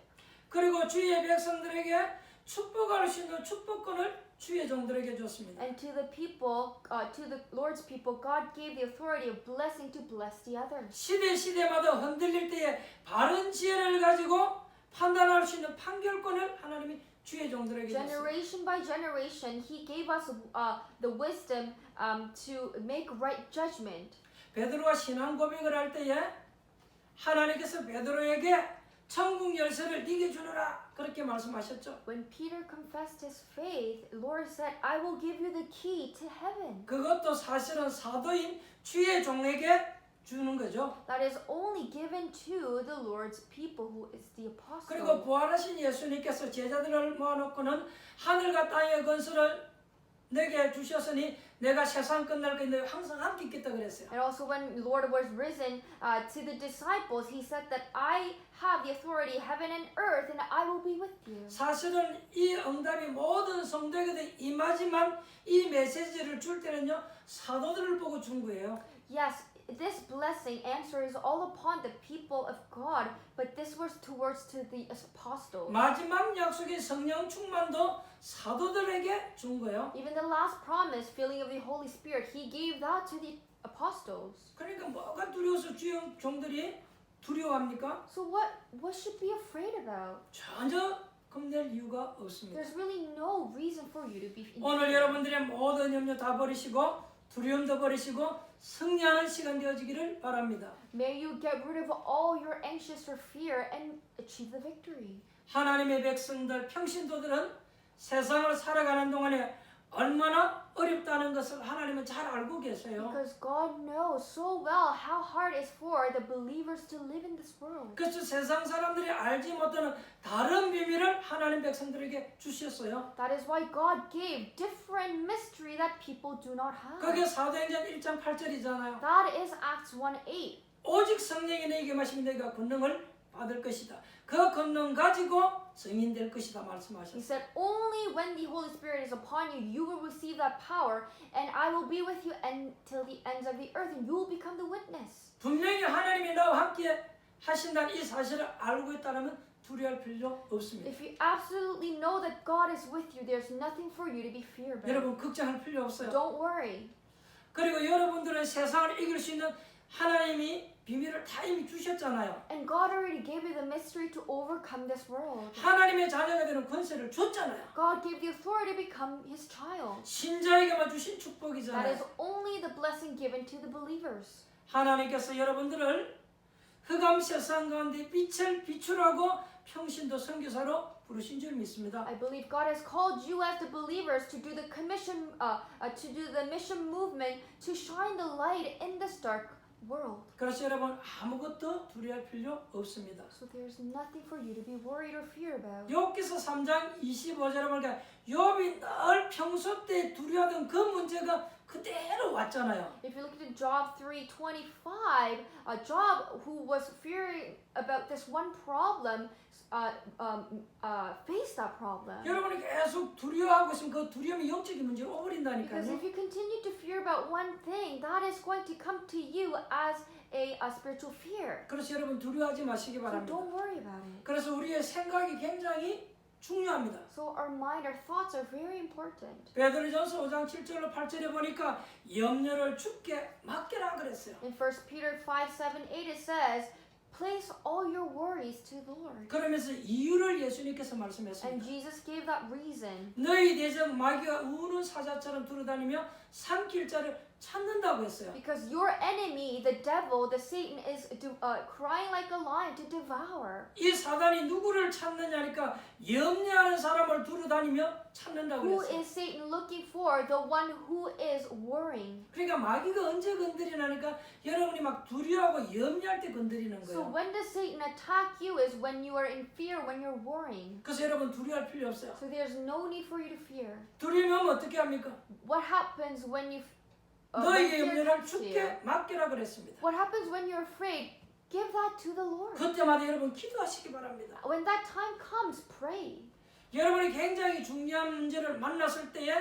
그리고 주의 백성들에게 축복할 수 있는 축복권을 주의 종들에게 줬습니다. And to the people, to the Lord's people, God gave the authority of blessing to bless the others. 시대마다 흔들릴 때에 바른 지혜를 가지고 판단할 수 있는 판결권을 하나님이 주의 종들에게 줬습니다. Generation by generation, he gave us the wisdom to make right judgment. 베드로가 신앙 고백을 할 때에 하나님께서 베드로에게 천국 열쇠를 네게 주노라 그렇게 말씀하셨죠. When Peter confessed his faith, Lord said, I will give you the key to heaven. 그것도 사실은 사도인 주의 종에게 주는 거죠. That is only given to the Lord's people, who is the apostle. 그리고 부활하신 예수님께서 제자들을 모아놓고는 하늘과 땅의 건설을 내게 주셨으니 내가 세상 끝날 때에 항상 함께 있겠다 그랬어요. And also when the Lord was risen to the disciples, he said that I have the authority, heaven and earth, and I will be with you. 사실은 이 응답이 모든 성도에게 임하지만 이 메시지를 줄 때는요 사도들을 보고 준 거예요. Yes, this blessing answer is all upon the people of God, but this was towards to the apostles. 마지막 약속의 성령 충만도 사도들에게 준 거예요. Even the last promise, filling of the Holy Spirit, he gave that to the apostles. 그러니까 뭐가 두려워서 주의 종들이 두려워합니까? So what should be afraid about? 전혀 겁낼 이유가 없습니다. There's really no reason for you to be in 오늘 fear. 여러분들의 모든 염려 다 버리시고 두려움도 버리시고 승리하는 시간 되어지기를 바랍니다. May you get rid of all your anxious or fear and achieve the victory. 하나님의 백성들, 평신도들은 세상을 살아가는 동안에 얼마나 어렵다는 것을 하나님은 잘 알고 계세요. Because God knows so well how hard it is for the believers to live in this world. 그래서 세상 사람들이 알지 못하는 다른 비밀을 하나님 백성들에게 주셨어요. That is why God gave different mystery that people do not have. 그게 사도행전 1장 8절이잖아요. That is Acts 1:8. 오직 성령이 너에게 임하시면 너희가 권능을 받을 것이다. 그 권능 가지고 증인 될 것이다 He 말씀하셨어요. said, only when the Holy Spirit is upon you, you will receive that power, and I will be with you until the ends of the earth, and you will become the witness. 분명히 하나님이 나와 함께 하신다는 이 사실을 알고 있다면 두려워할 필요 없습니다. If you absolutely know that God is with you, there's nothing for you to be feared about. 여러분 걱정할 필요 없어요. Don't worry. 그리고 여러분들은 세상을 이길 수 있는 하나님이 비밀을 다 이미 주셨잖아요. And God already gave you the mystery to overcome this world. 하나님의 자녀가 되는 권세를 줬잖아요. God gave the authority to become His child. 신자에게만 주신 That 축복이잖아요. is only the blessing given to the believers. 하나님께서 여러분들을 흑암 세상 가운데 빛을 비추라고 평신도 선교사로 부르신 줄 믿습니다. I believe God has called you as the believers to do the commission, to do the mission movement, to shine the light in this dark world. 그래서 여러분 아무것도 두려워할 필요 없습니다. So there's nothing for you to be worried or fear about. 욥기서 3장 25절에 보니까 욥이 늘 평소 때 두려워하던 그 문제가 그대로 왔잖아요. If you look at Job 3:25, Job, who was fearing about this one problem, faced that problem. 여러분이 계속 두려워하고 있으면 그 두려움이 영적인 문제로 Because 오버린다니까요. if you continue to fear about one thing, that is going to come to you as a spiritual fear. 그래서 여러분 두려워하지 마시기 So 바랍니다. don't worry about it. 그래서 우리의 생각이 굉장히 중요합니다. So our mind, our thoughts are very important. 베드로전서 5장 7절로 8절에 보니까 염려를 주께 맡겨라 그랬어요. In 1 Peter 5:7-8 it says, place all your worries to the Lord. Lord. 그러면서 이유를 예수님께서 And 말씀했습니다. Jesus gave that reason. 너희 대적 마귀가 우는 사자처럼 두루다니며 삼킬 자를 찾는다고 했어요. Because your enemy, the devil, the Satan, is crying like a lion to devour. 이 사단이 누구를 찾느냐니까 염려하는 사람을 두루다니며 찾는다고 Who 했어요. is Satan looking for? The one who is worrying. 그러니까 마귀가 언제 건드리나니까 여러분이 막 두려워하고 염려할 때 건드리는 So 거예요. when does Satan attack you is when you are in fear, when you're worrying. 그래서 여러분 두려워할 필요 없어요. So there's no need for you to fear. 두려우면 어떻게 합니까? What happens when you when 너희의 fear 염려를 comes to you? 주께 맡기라 그랬습니다. What happens when you're afraid? Give that to the Lord. 그때마다 여러분 기도하시기 바랍니다. When that time comes, pray. 여러분이 굉장히 중요한 문제를 만났을 때에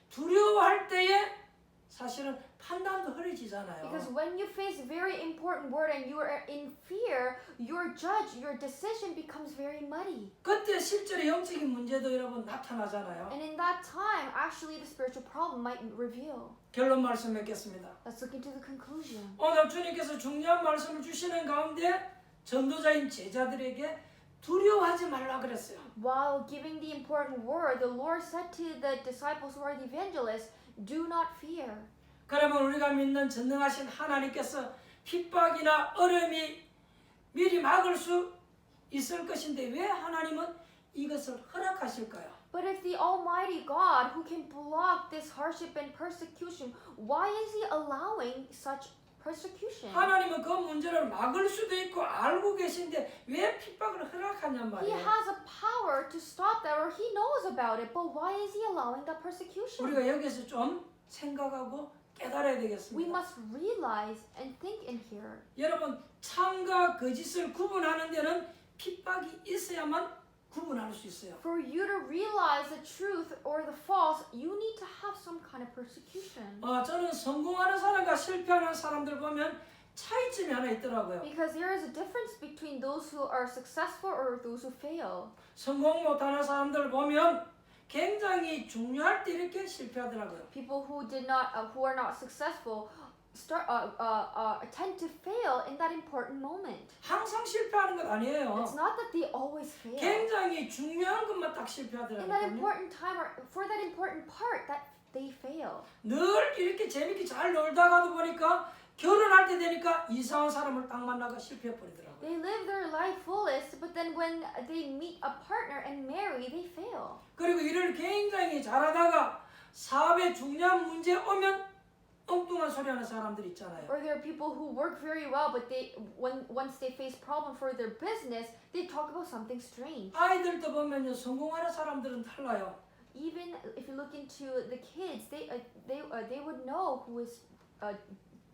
두려워할 때에 사실은 판단도 흐려지잖아요. Because when you face a very important word and you are in fear, your judge, your decision becomes very muddy. 그때 실제로 영적인 문제도 여러분 나타나잖아요. And in that time, actually the spiritual problem might reveal. 결론 말씀 맺겠습니다. Let's look into the conclusion. 오늘 주님께서 중요한 말씀을 주시는 가운데 전도자인 제자들에게 두려워하지 말라 그랬어요. While giving the important word, the Lord said to the disciples who are the evangelists, do not fear. 그러면 우리가 믿는 전능하신 하나님께서 핍박이나 어려움이 미리 막을 수 있을 것인데 왜 하나님은 이것을 허락하실까요? But if the Almighty God, who can block this hardship and persecution, why is He allowing such persecution? 하나님은 그 문제를 막을 수도 있고 알고 계신데 왜 핍박을 허락하냔 He 말이에요. has a power to stop that, or He knows about it, but why is He allowing that persecution? 우리가 여기서 좀 생각하고 깨달아야 We 되겠습니다. must realize and think in here. 여러분 참과 거짓을 구분하는 데는 핍박이 있어야만 구분할 수 있어요. For you to realize the truth or the false, you need to have some kind of persecution. 저는 성공하는 사람과 실패하는 사람들 보면 차이점이 하나 있더라고요. Because there is a difference between those who are successful or those who fail. 성공 못하는 사람들 보면 굉장히 중요할 때 이렇게 실패하더라고요. People who who are not successful tend to fail in that important moment. 항상 실패하는 것 아니에요. It's not that they always fail. 굉장히 중요한 것만 딱 In that 실패하더라고요. important time or for that important part that they fail. 늘 이렇게 재밌게 잘 놀다가도 보니까 결혼할 때 되니까 이상한 사람을 딱 만나가 실패해버리더라고요. They live their life fullest, but then when they meet a partner and marry, they fail. 그리고 일을 굉장히 잘하다가 사업에 중요한 문제 오면 엉뚱한 소리 하는 사람들 있잖아요. Or there are people who work very well, but once they face problem for their business, they talk about something strange. 아이들도 보면요 성공하는 사람들은 달라요. Even if you look into the kids, they would know who is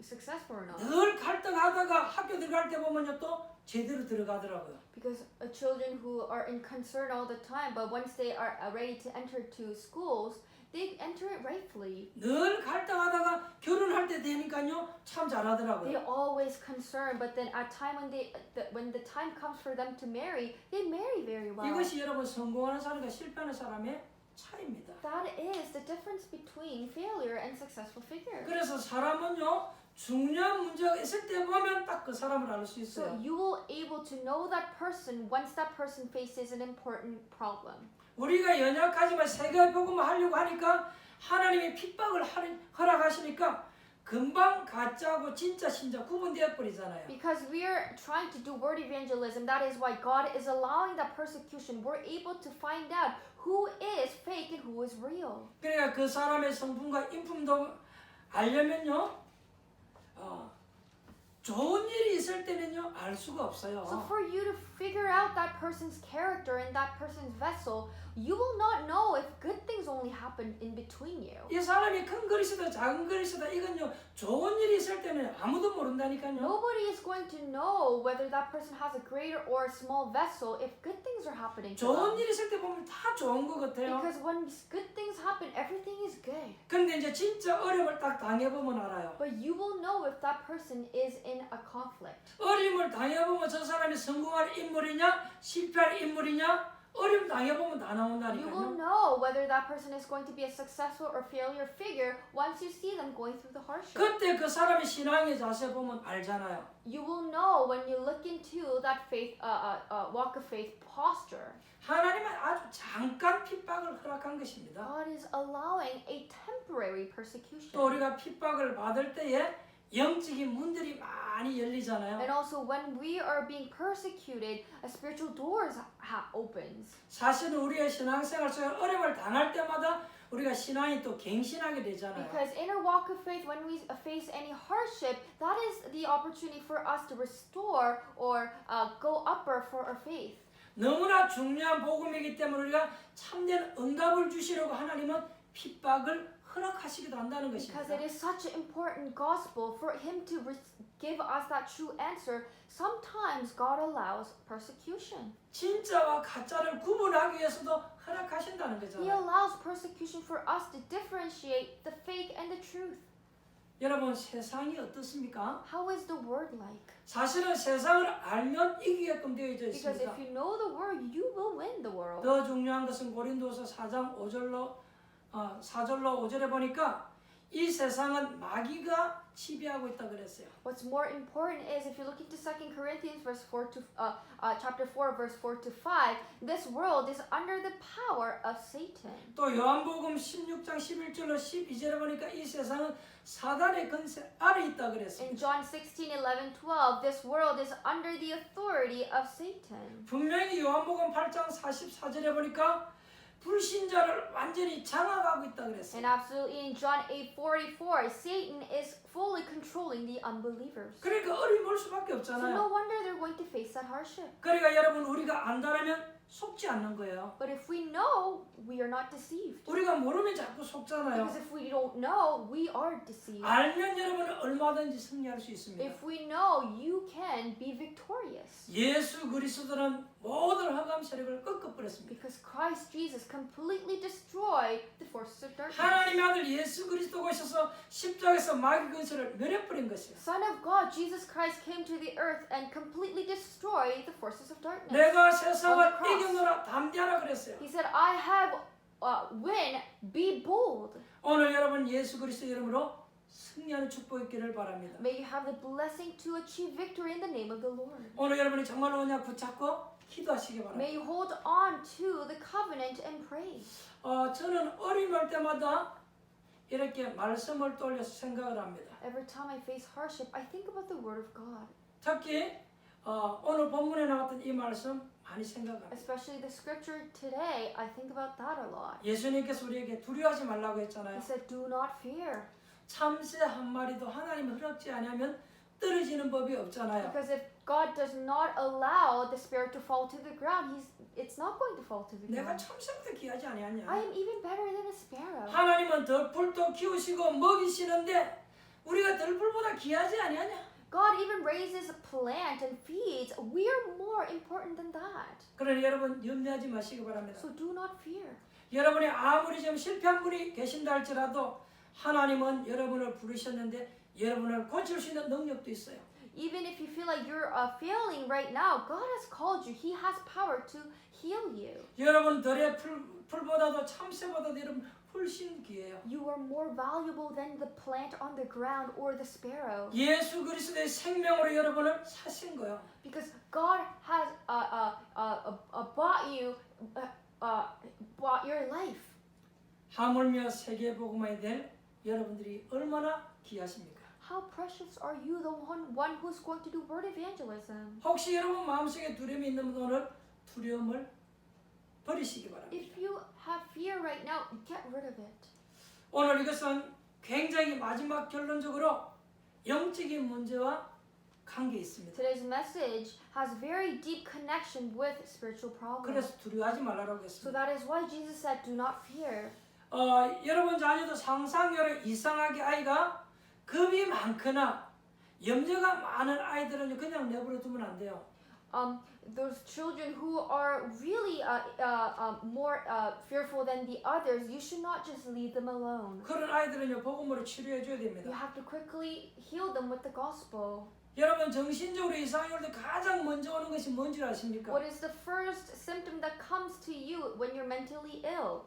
successful or not. 늘 갈등하다가 학교 들어갈 때 보면요 또 제대로 들어가더라고요. Because children who are in concern all the time, but once they are ready to enter to schools, they enter it rightfully. 늘 갈등하다가 결혼할 때 되니까요 참 They 잘하더라고요. always concern, but then at time when the time comes for them to marry, they marry very well. 이것이 여러분 성공하는 사람과 실패하는 사람의 차이입니다. That is the difference between failure and successful figure. 그래서 사람은요 중요한 문제가 있을 때 보면 딱 그 사람을 알 수 So 있어요. you will able to know that person once that person faces an important problem. 우리가 연약하지만 세계 복음을 하려고 하니까 하나님이 핍박을 허락하시니까 금방 가짜하고 진짜 신자 구분되어 버리잖아요. Because we are trying to do word evangelism, that is why God is allowing that persecution. We're able to find out who is fake and who is real. 그러니까 그 사람의 성품과 인품도 알려면요 좋은 일이 있을 때는요 알 수가 없어요. So for you to figure out that person's character and that person's vessel, you will not know if good things only happen in between you. 이 사람이 큰 그릇이다 작은 그릇이다 이건요 좋은 일이 있을 때는 아무도 모른다니까요. Nobody is going to know whether that person has a greater or a small vessel if good things are happening to 좋은 them. 일이 있을 때 보면 다 좋은 것 같아요. Because when good things happen, everything is good. 근데 이제 진짜 어려움을 딱 당해보면 알아요. But you will know if that person is in a conflict. 어려움을 당해보면 저 사람이 성공할 인물이냐 실패할 인물이냐 어려움 당해보면 다 You will 나온다니까요. know whether that person is going to be a successful or failure figure once you see them going through the hardship. 그때 그 사람의 신앙의 자세 보면 알잖아요. You will know when you look into that faith, walk of faith posture. 하나님은 아주 잠깐 핍박을 허락한 것입니다. God is allowing a temporary persecution. 또 우리가 핍박을 받을 때에 영적인 문들이 많이 열리잖아요. And also when we are being persecuted, spiritual doors opens. 사실은 우리의 신앙생활 속에 어려움을 당할 때마다 우리가 신앙이 또 갱신하게 되잖아요. Because in our walk of faith, when we face any hardship, that is the opportunity for us to restore or go upper for our faith. 너무나 중요한 복음이기 때문에 우리가 참된 응답을 주시려고 하나님은 핍박을 허락하시기도 한다는 Because 것입니다. it is such an important gospel for Him to give us that true answer. Sometimes God allows persecution. 진짜와 가짜를 구분하기 위해서도 허락하신다는 He 거잖아요. allows persecution for us to differentiate the fake and the truth. 여러분 세상이 어떻습니까? How is the word like? 사실은 세상을 알면 이기게끔 되어져 Because 있습니다. if you know the word, you will win the world. 더 중요한 것은 고린도서 4장 4절로 5절에 보니까 이 세상은 마귀가 지배하고 있다 그랬어요. What's more important is if you look into 2 Corinthians chapter 4 verse 4 to 5, this world is under the power of Satan. 또 요한복음 16장 11절로 12절에 보니까 이 세상은 사단의 권세 아래 있다 그랬습니다. In John 16:11, 12, this world is under the authority of Satan. 분명히 요한복음 8장 44절에 보니까 불신자를 완전히 장악하고 있다 그랬어요. And absolutely in John 8:44, Satan is fully controlling the unbelievers. 그러니까 어림올 수밖에 So no 없잖아요. wonder they're going to face that hardship. 그러니까 여러분 우리가 안다라면 속지 않는 거예요. But if we know, we are not deceived. 우리가 모르면 자꾸 속잖아요. Because if we don't know, we are deceived. 알면 여러분은 얼마든지 승리할 수 있습니다. If we know, you can be victorious. 예수 그리스도는 모든 흑암 세력을 꺾어버렸습니다. Because Christ Jesus completely destroyed the forces of darkness. 하나님의 아들 예수 그리스도가 오셔서 십자가에서 마귀 근세를 멸해버린 것이에요. Son of God, Jesus Christ came to the earth and completely destroyed the forces of darkness. 내가 세상을 On the cross. 이겨노라 담대하라 그랬어요. He said, I have win, be bold. 오늘 여러분 예수 그리스도 이름으로 승리하는 축복 있기를 바랍니다. May you have the blessing to achieve victory in the name of the Lord. 오늘 여러분이 정말 언약 붙잡고 기도하시기 바랍니다. May you hold on to the covenant and pray. 저는 어림할 때마다 이렇게 말씀을 떠올려서 생각을 합니다. Every time I face hardship, I think about the word of God. 특히 오늘 본문에 나왔던 이 말씀 많이 생각합니다. Especially the scripture today, I think about that a lot. 예수님께서 우리에게 두려워하지 말라고 He 했잖아요. said, do not fear. 참새 한 마리도 하나님이 허락지 않으면 떨어지는 법이 없잖아요. Because if God does not allow the spirit to fall to the ground, it's not going to fall to the 내가 ground. 참새보다 귀하지 아니하냐. I am even better than a sparrow. 하나님은 덜풀도 키우시고 먹이시는데 우리가 덜풀보다 귀하지 아니하냐. God even raises a plant and feeds. We are more important than that. 그러니 여러분 염려하지 마시기 바랍니다. So do not fear. 여러분이 아무리 좀 실패한 분이 계신다 할지라도 하나님은 여러분을 부르셨는데 여러분을 고칠 수 있는 능력도 있어요. Even if you feel like you're failing right now, God has called you. He has power to heal you. 여러분 들의 풀보다도 참새보다도 여러분 훨씬 귀해요. You are more valuable than the plant on the ground or the sparrow. 예수 그리스도의 생명으로 여러분을 사신 거예요. Because God has bought your life. 하물며 세계복음화에 될 여러분들이 얼마나 귀하십니까? How precious are you, the one who's going to do word evangelism? 혹시 여러분 마음속에 두려움이 있는 분 오늘 두려움을 버리시기 바랍니다. If you have fear right now, get rid of it. 오늘 이것은 굉장히 마지막 결론적으로 영적인 문제와 관계 있습니다. Today's message has very deep connection with spiritual problems. 그래서 두려워하지 말라고 So 했습니다. that is why Jesus said, do not fear. 여러분 자녀도 상상력을 이상하게 아이가 겁이 많거나 염려가 많은 아이들은 그냥 내버려 두면 안 돼요. Those children who are really more fearful than the others, you should not just leave them alone. 그런 아이들은요 복음으로 치료해 줘야 You 됩니다. have to quickly heal them with the gospel. 여러분 정신적으로 이상이 올 때 가장 먼저 오는 것이 뭔지 아십니까? What is the first symptom that comes to you when you're mentally ill?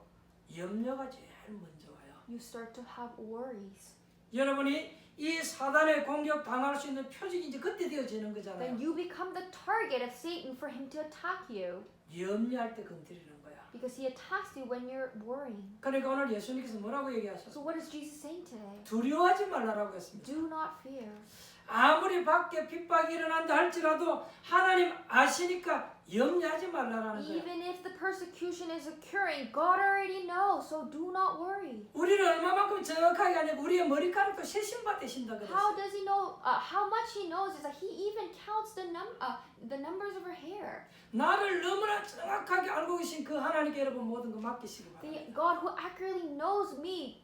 염려가 제일 먼저 와요. You start to have worries. 여러분이 이 사단의 공격 당할 수 있는 표적이 이제 그때 되어지는 거잖아요. Then you become the target of Satan for him to attack you. 염려할 때 건드리는 거야. Because he attacks you when you're worrying. 그러니까 오늘 예수님께서 뭐라고 얘기하셨어요? So what is Jesus saying today? 두려워하지 말라라고 했습니다. Do not fear. 아무리 밖에 핍박이 일어난다 할지라도 하나님 아시니까 염려하지 말라라는 거예요. Even if the persecution is occurring, God already knows, so do not worry. 우리를 얼마만큼 정확하게 아니고 우리의 머리카락도 세심바 되신다 How 그랬어요. does he know? How much he knows is that he even counts the numbers of her hair. 나를 너무나 정확하게 알고 계신 그 하나님께 여러분 모든 거 맡기시기 바랍니다. The God who accurately knows me,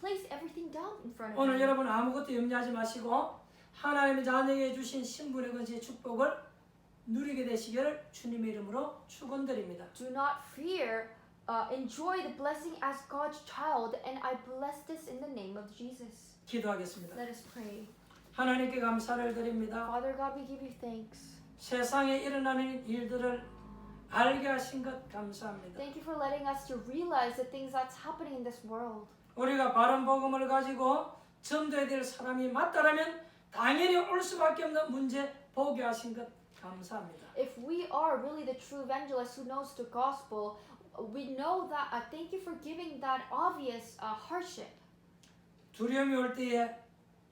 place everything down in front of 오늘 me. 여러분 아무것도 염려하지 마시고 하나님의 자녀에게 주신 신분의 건지의 축복을 누리게 되시기를 주님의 이름으로 축원드립니다. Do not fear. Enjoy the blessing as God's child, and I bless this in the name of Jesus. 기도하겠습니다. Let us pray. 하나님께 감사를 드립니다. Father God, we give you thanks. 세상에 일어나는 일들을 알게 하신 것 감사합니다. Thank you for letting us to realize the things that's happening in this world. 우리가 바른 복음을 가지고 전도해야 될 사람이 맞다라면 당연히 올 수밖에 없는 문제 보게 하신 것 감사합니다. If we are really the true evangelist who knows the gospel, we know that. Thank you for giving that obvious hardship. 두려움이 올 때에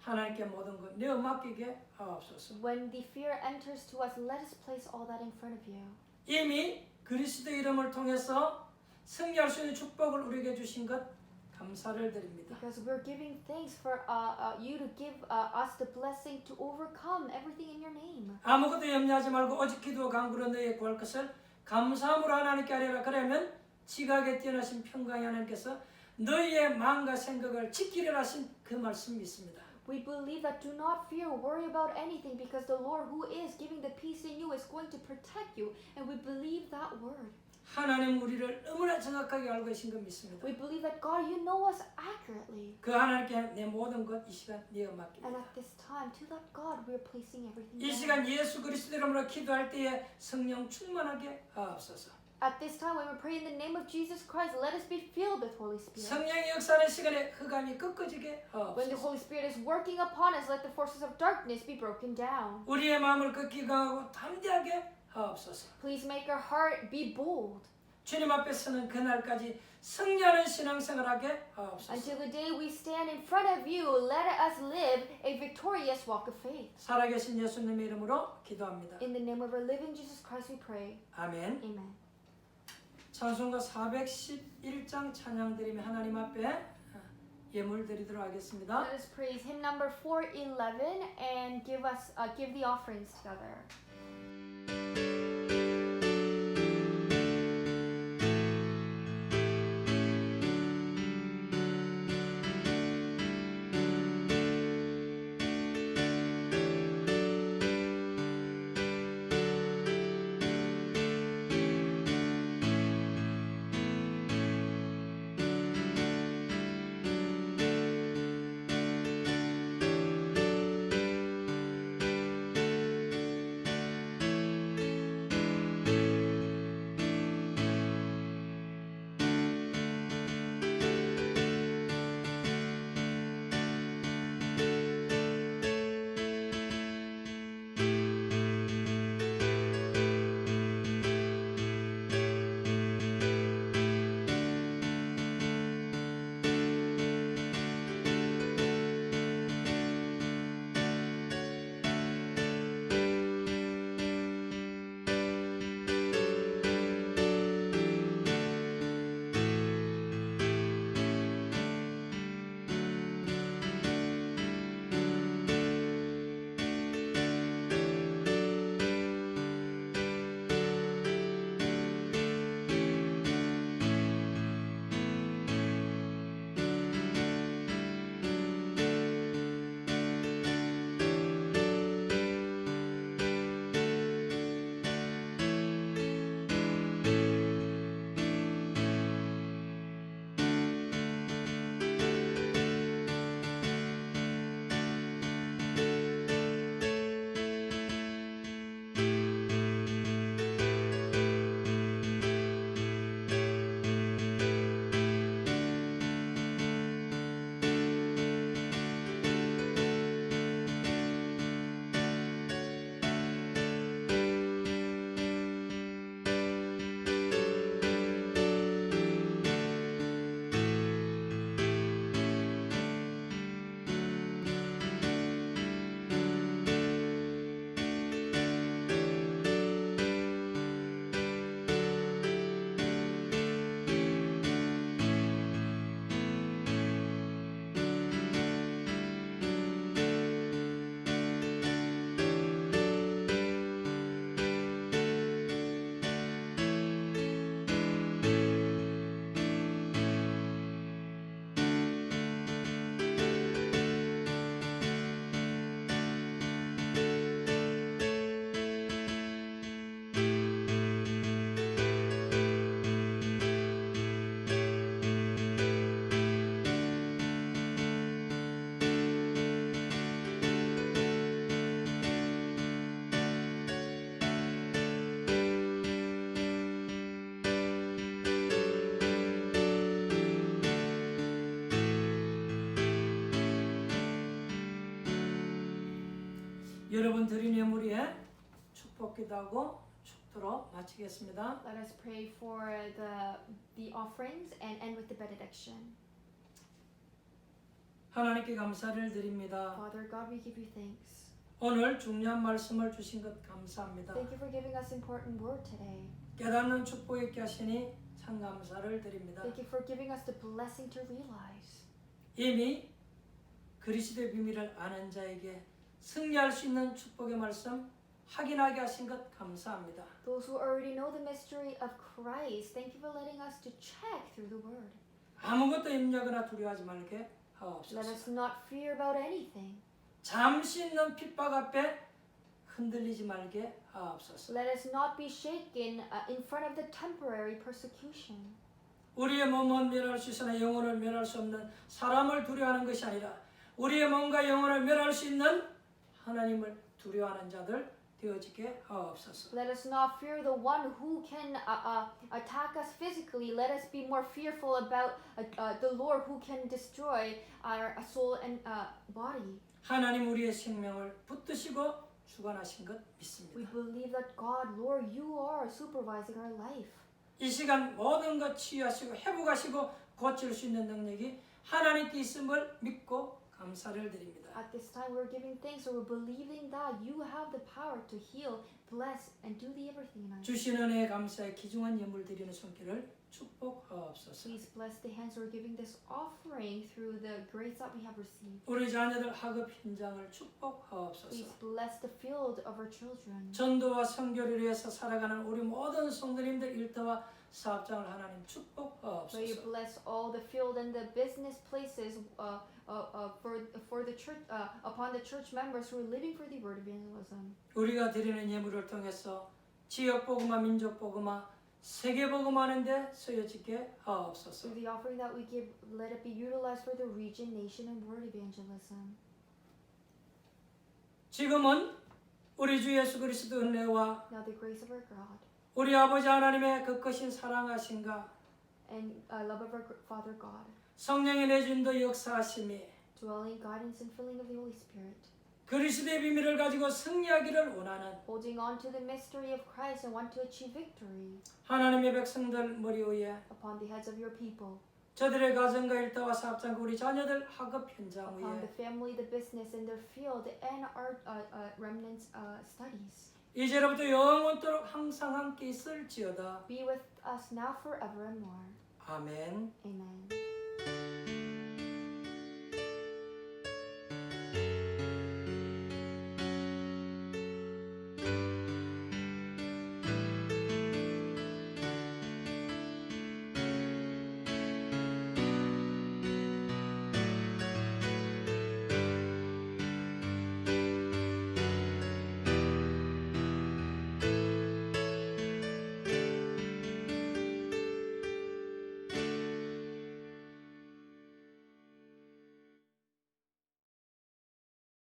하나님께 모든 것 내어 맡기게 하옵소서. When the fear enters to us, let us place all that in front of you. 이미 그리스도 이름을 통해서 승리할 수 있는 축복을 우리에게 주신 것 감사를 드립니다. Because we're giving thanks for you to give us the blessing to overcome everything in your name. 아무것도 염려하지 말고 오직 기도 간구로 너희의 구할 것을 감사함으로 하나님께 하리라. 그러면 지각에 뛰어나신 평강의 하나님께서 너희의 마음과 생각을 지키려 하신 그 말씀 믿습니다. We believe that do not fear, worry about anything, because the Lord who is giving the peace in you is going to protect you, and we believe that word. 하나님 우리를 너무나 정확하게 알고 계신 것 믿습니다. We believe that God, you know us accurately. 그 하나님께 내 모든 것 이 시간 내어 And 맡깁니다. at this time, to that God, we are placing everything 이 down. 시간 예수 그리스도 이름으로 기도할 때에 성령 충만하게 하옵소서. At this time, when we pray in the name of Jesus Christ, let us be filled with Holy Spirit. 성령의 역사하는 시간에 흑암이 꺾어지게 When the 하옵소서. Holy Spirit is working upon us, let the forces of darkness be broken down. 우리의 마음을 걷기 강하고 담대하게 하옵소서. Please make our heart be bold. 주님 앞에 서는 그날까지 승리하는 신앙생활하게 하옵소서. Until the day we stand in front of you, let us live a victorious walk of faith. 살아계신 예수님의 이름으로 기도합니다. In the name of our living Jesus Christ we pray. 아멘. Amen. 찬송가 411장 찬양드리며 하나님 앞에 예물 드리도록 하겠습니다. Let us praise hymn number 411 and give the offerings together. 여러분 드린 예물에 축복기도 하고 축도로 마치겠습니다. Let us pray for the offerings and end with the benediction. 하나님께 감사를 드립니다. Father God, we give you thanks. 오늘 중요한 말씀을 주신 것 감사합니다. Thank you for giving us important word today. 깨닫는 축복 있게 하시니 참 감사를 드립니다. Thank you for giving us the blessing to realize. 이미 그리스도의 비밀을 아는 자에게 승리할 수 있는 축복의 말씀 확인하게 하신 것 감사합니다. Those who already know the mystery of Christ, thank you for letting us to check through the word. 아무것도 염려하거나 두려워하지 말게 Let 하옵소서. us not fear about anything. 잠시 있는 핍박 앞에 흔들리지 말게 하옵소서. Let us not be shaken in front of the temporary persecution. 우리의 몸은 멸할 수 있으나 영혼을 멸할 수 없는 사람을 두려워하는 것이 아니라 우리의 몸과 영혼을 멸할 수 있는 하나님을 두려워하는 자들 되어지게 하옵소서. Let us not fear the one who can attack us physically. Let us be more fearful about the Lord who can destroy our soul and body. 하나님 우리의 생명을 붙드시고 주관하신 것 We 믿습니다. believe that God, Lord, you are supervising our life. 이 시간 모든 것 치유하시고 회복하시고 고칠 수 있는 능력이 하나님께 있음을 믿고 감사를 드립니다. At this time, we're giving thanks, or we're believing that you have the power to heal, bless, and do the everything in us. 주신 은혜에 감사해 귀중한 예물 드리는 손길을 축복하옵소서. Please bless the hands who are giving this offering through the grace that we have received. 우리 자녀들 학업 현장을 축복하옵소서. Please bless the field of our children. 전도와 선교를 위해서 살아가는 우리 모든 성도님들 일터와 사업장을 하나님 May you 축복하옵소서. bless all the field and the business places for the church upon the church members who are living for the word evangelism. 우리가 드리는 예물을 통해서 지역 복음화, 민족 복음화, 세계 복음화하는데 쓰여지게 하옵소서. Through the offering that we give, let it be utilized for the region, nation, and word evangelism. 지금은 우리 주 예수 그리스도 은혜와 Now the grace of our God 우리 아버지 하나님의 그 크신 사랑하심과 and love of our Father God, 성령의 내준도 역사하심이 dwelling guidance and filling of the Holy Spirit, 그리스도의 비밀을 가지고 승리하기를 원하는 holding on to the mystery of Christ and want to achieve victory 하나님의 백성들 머리 위에 upon the heads of your people, 저들의 가정과 일터와 사업장 우리 자녀들 학업 현장 upon the 위에 family, the business, and their field, and our remnants studies. 이제로부터 영원토록 항상 함께 있을지어다. Be with us now, forever, and more. 아멘. Amen.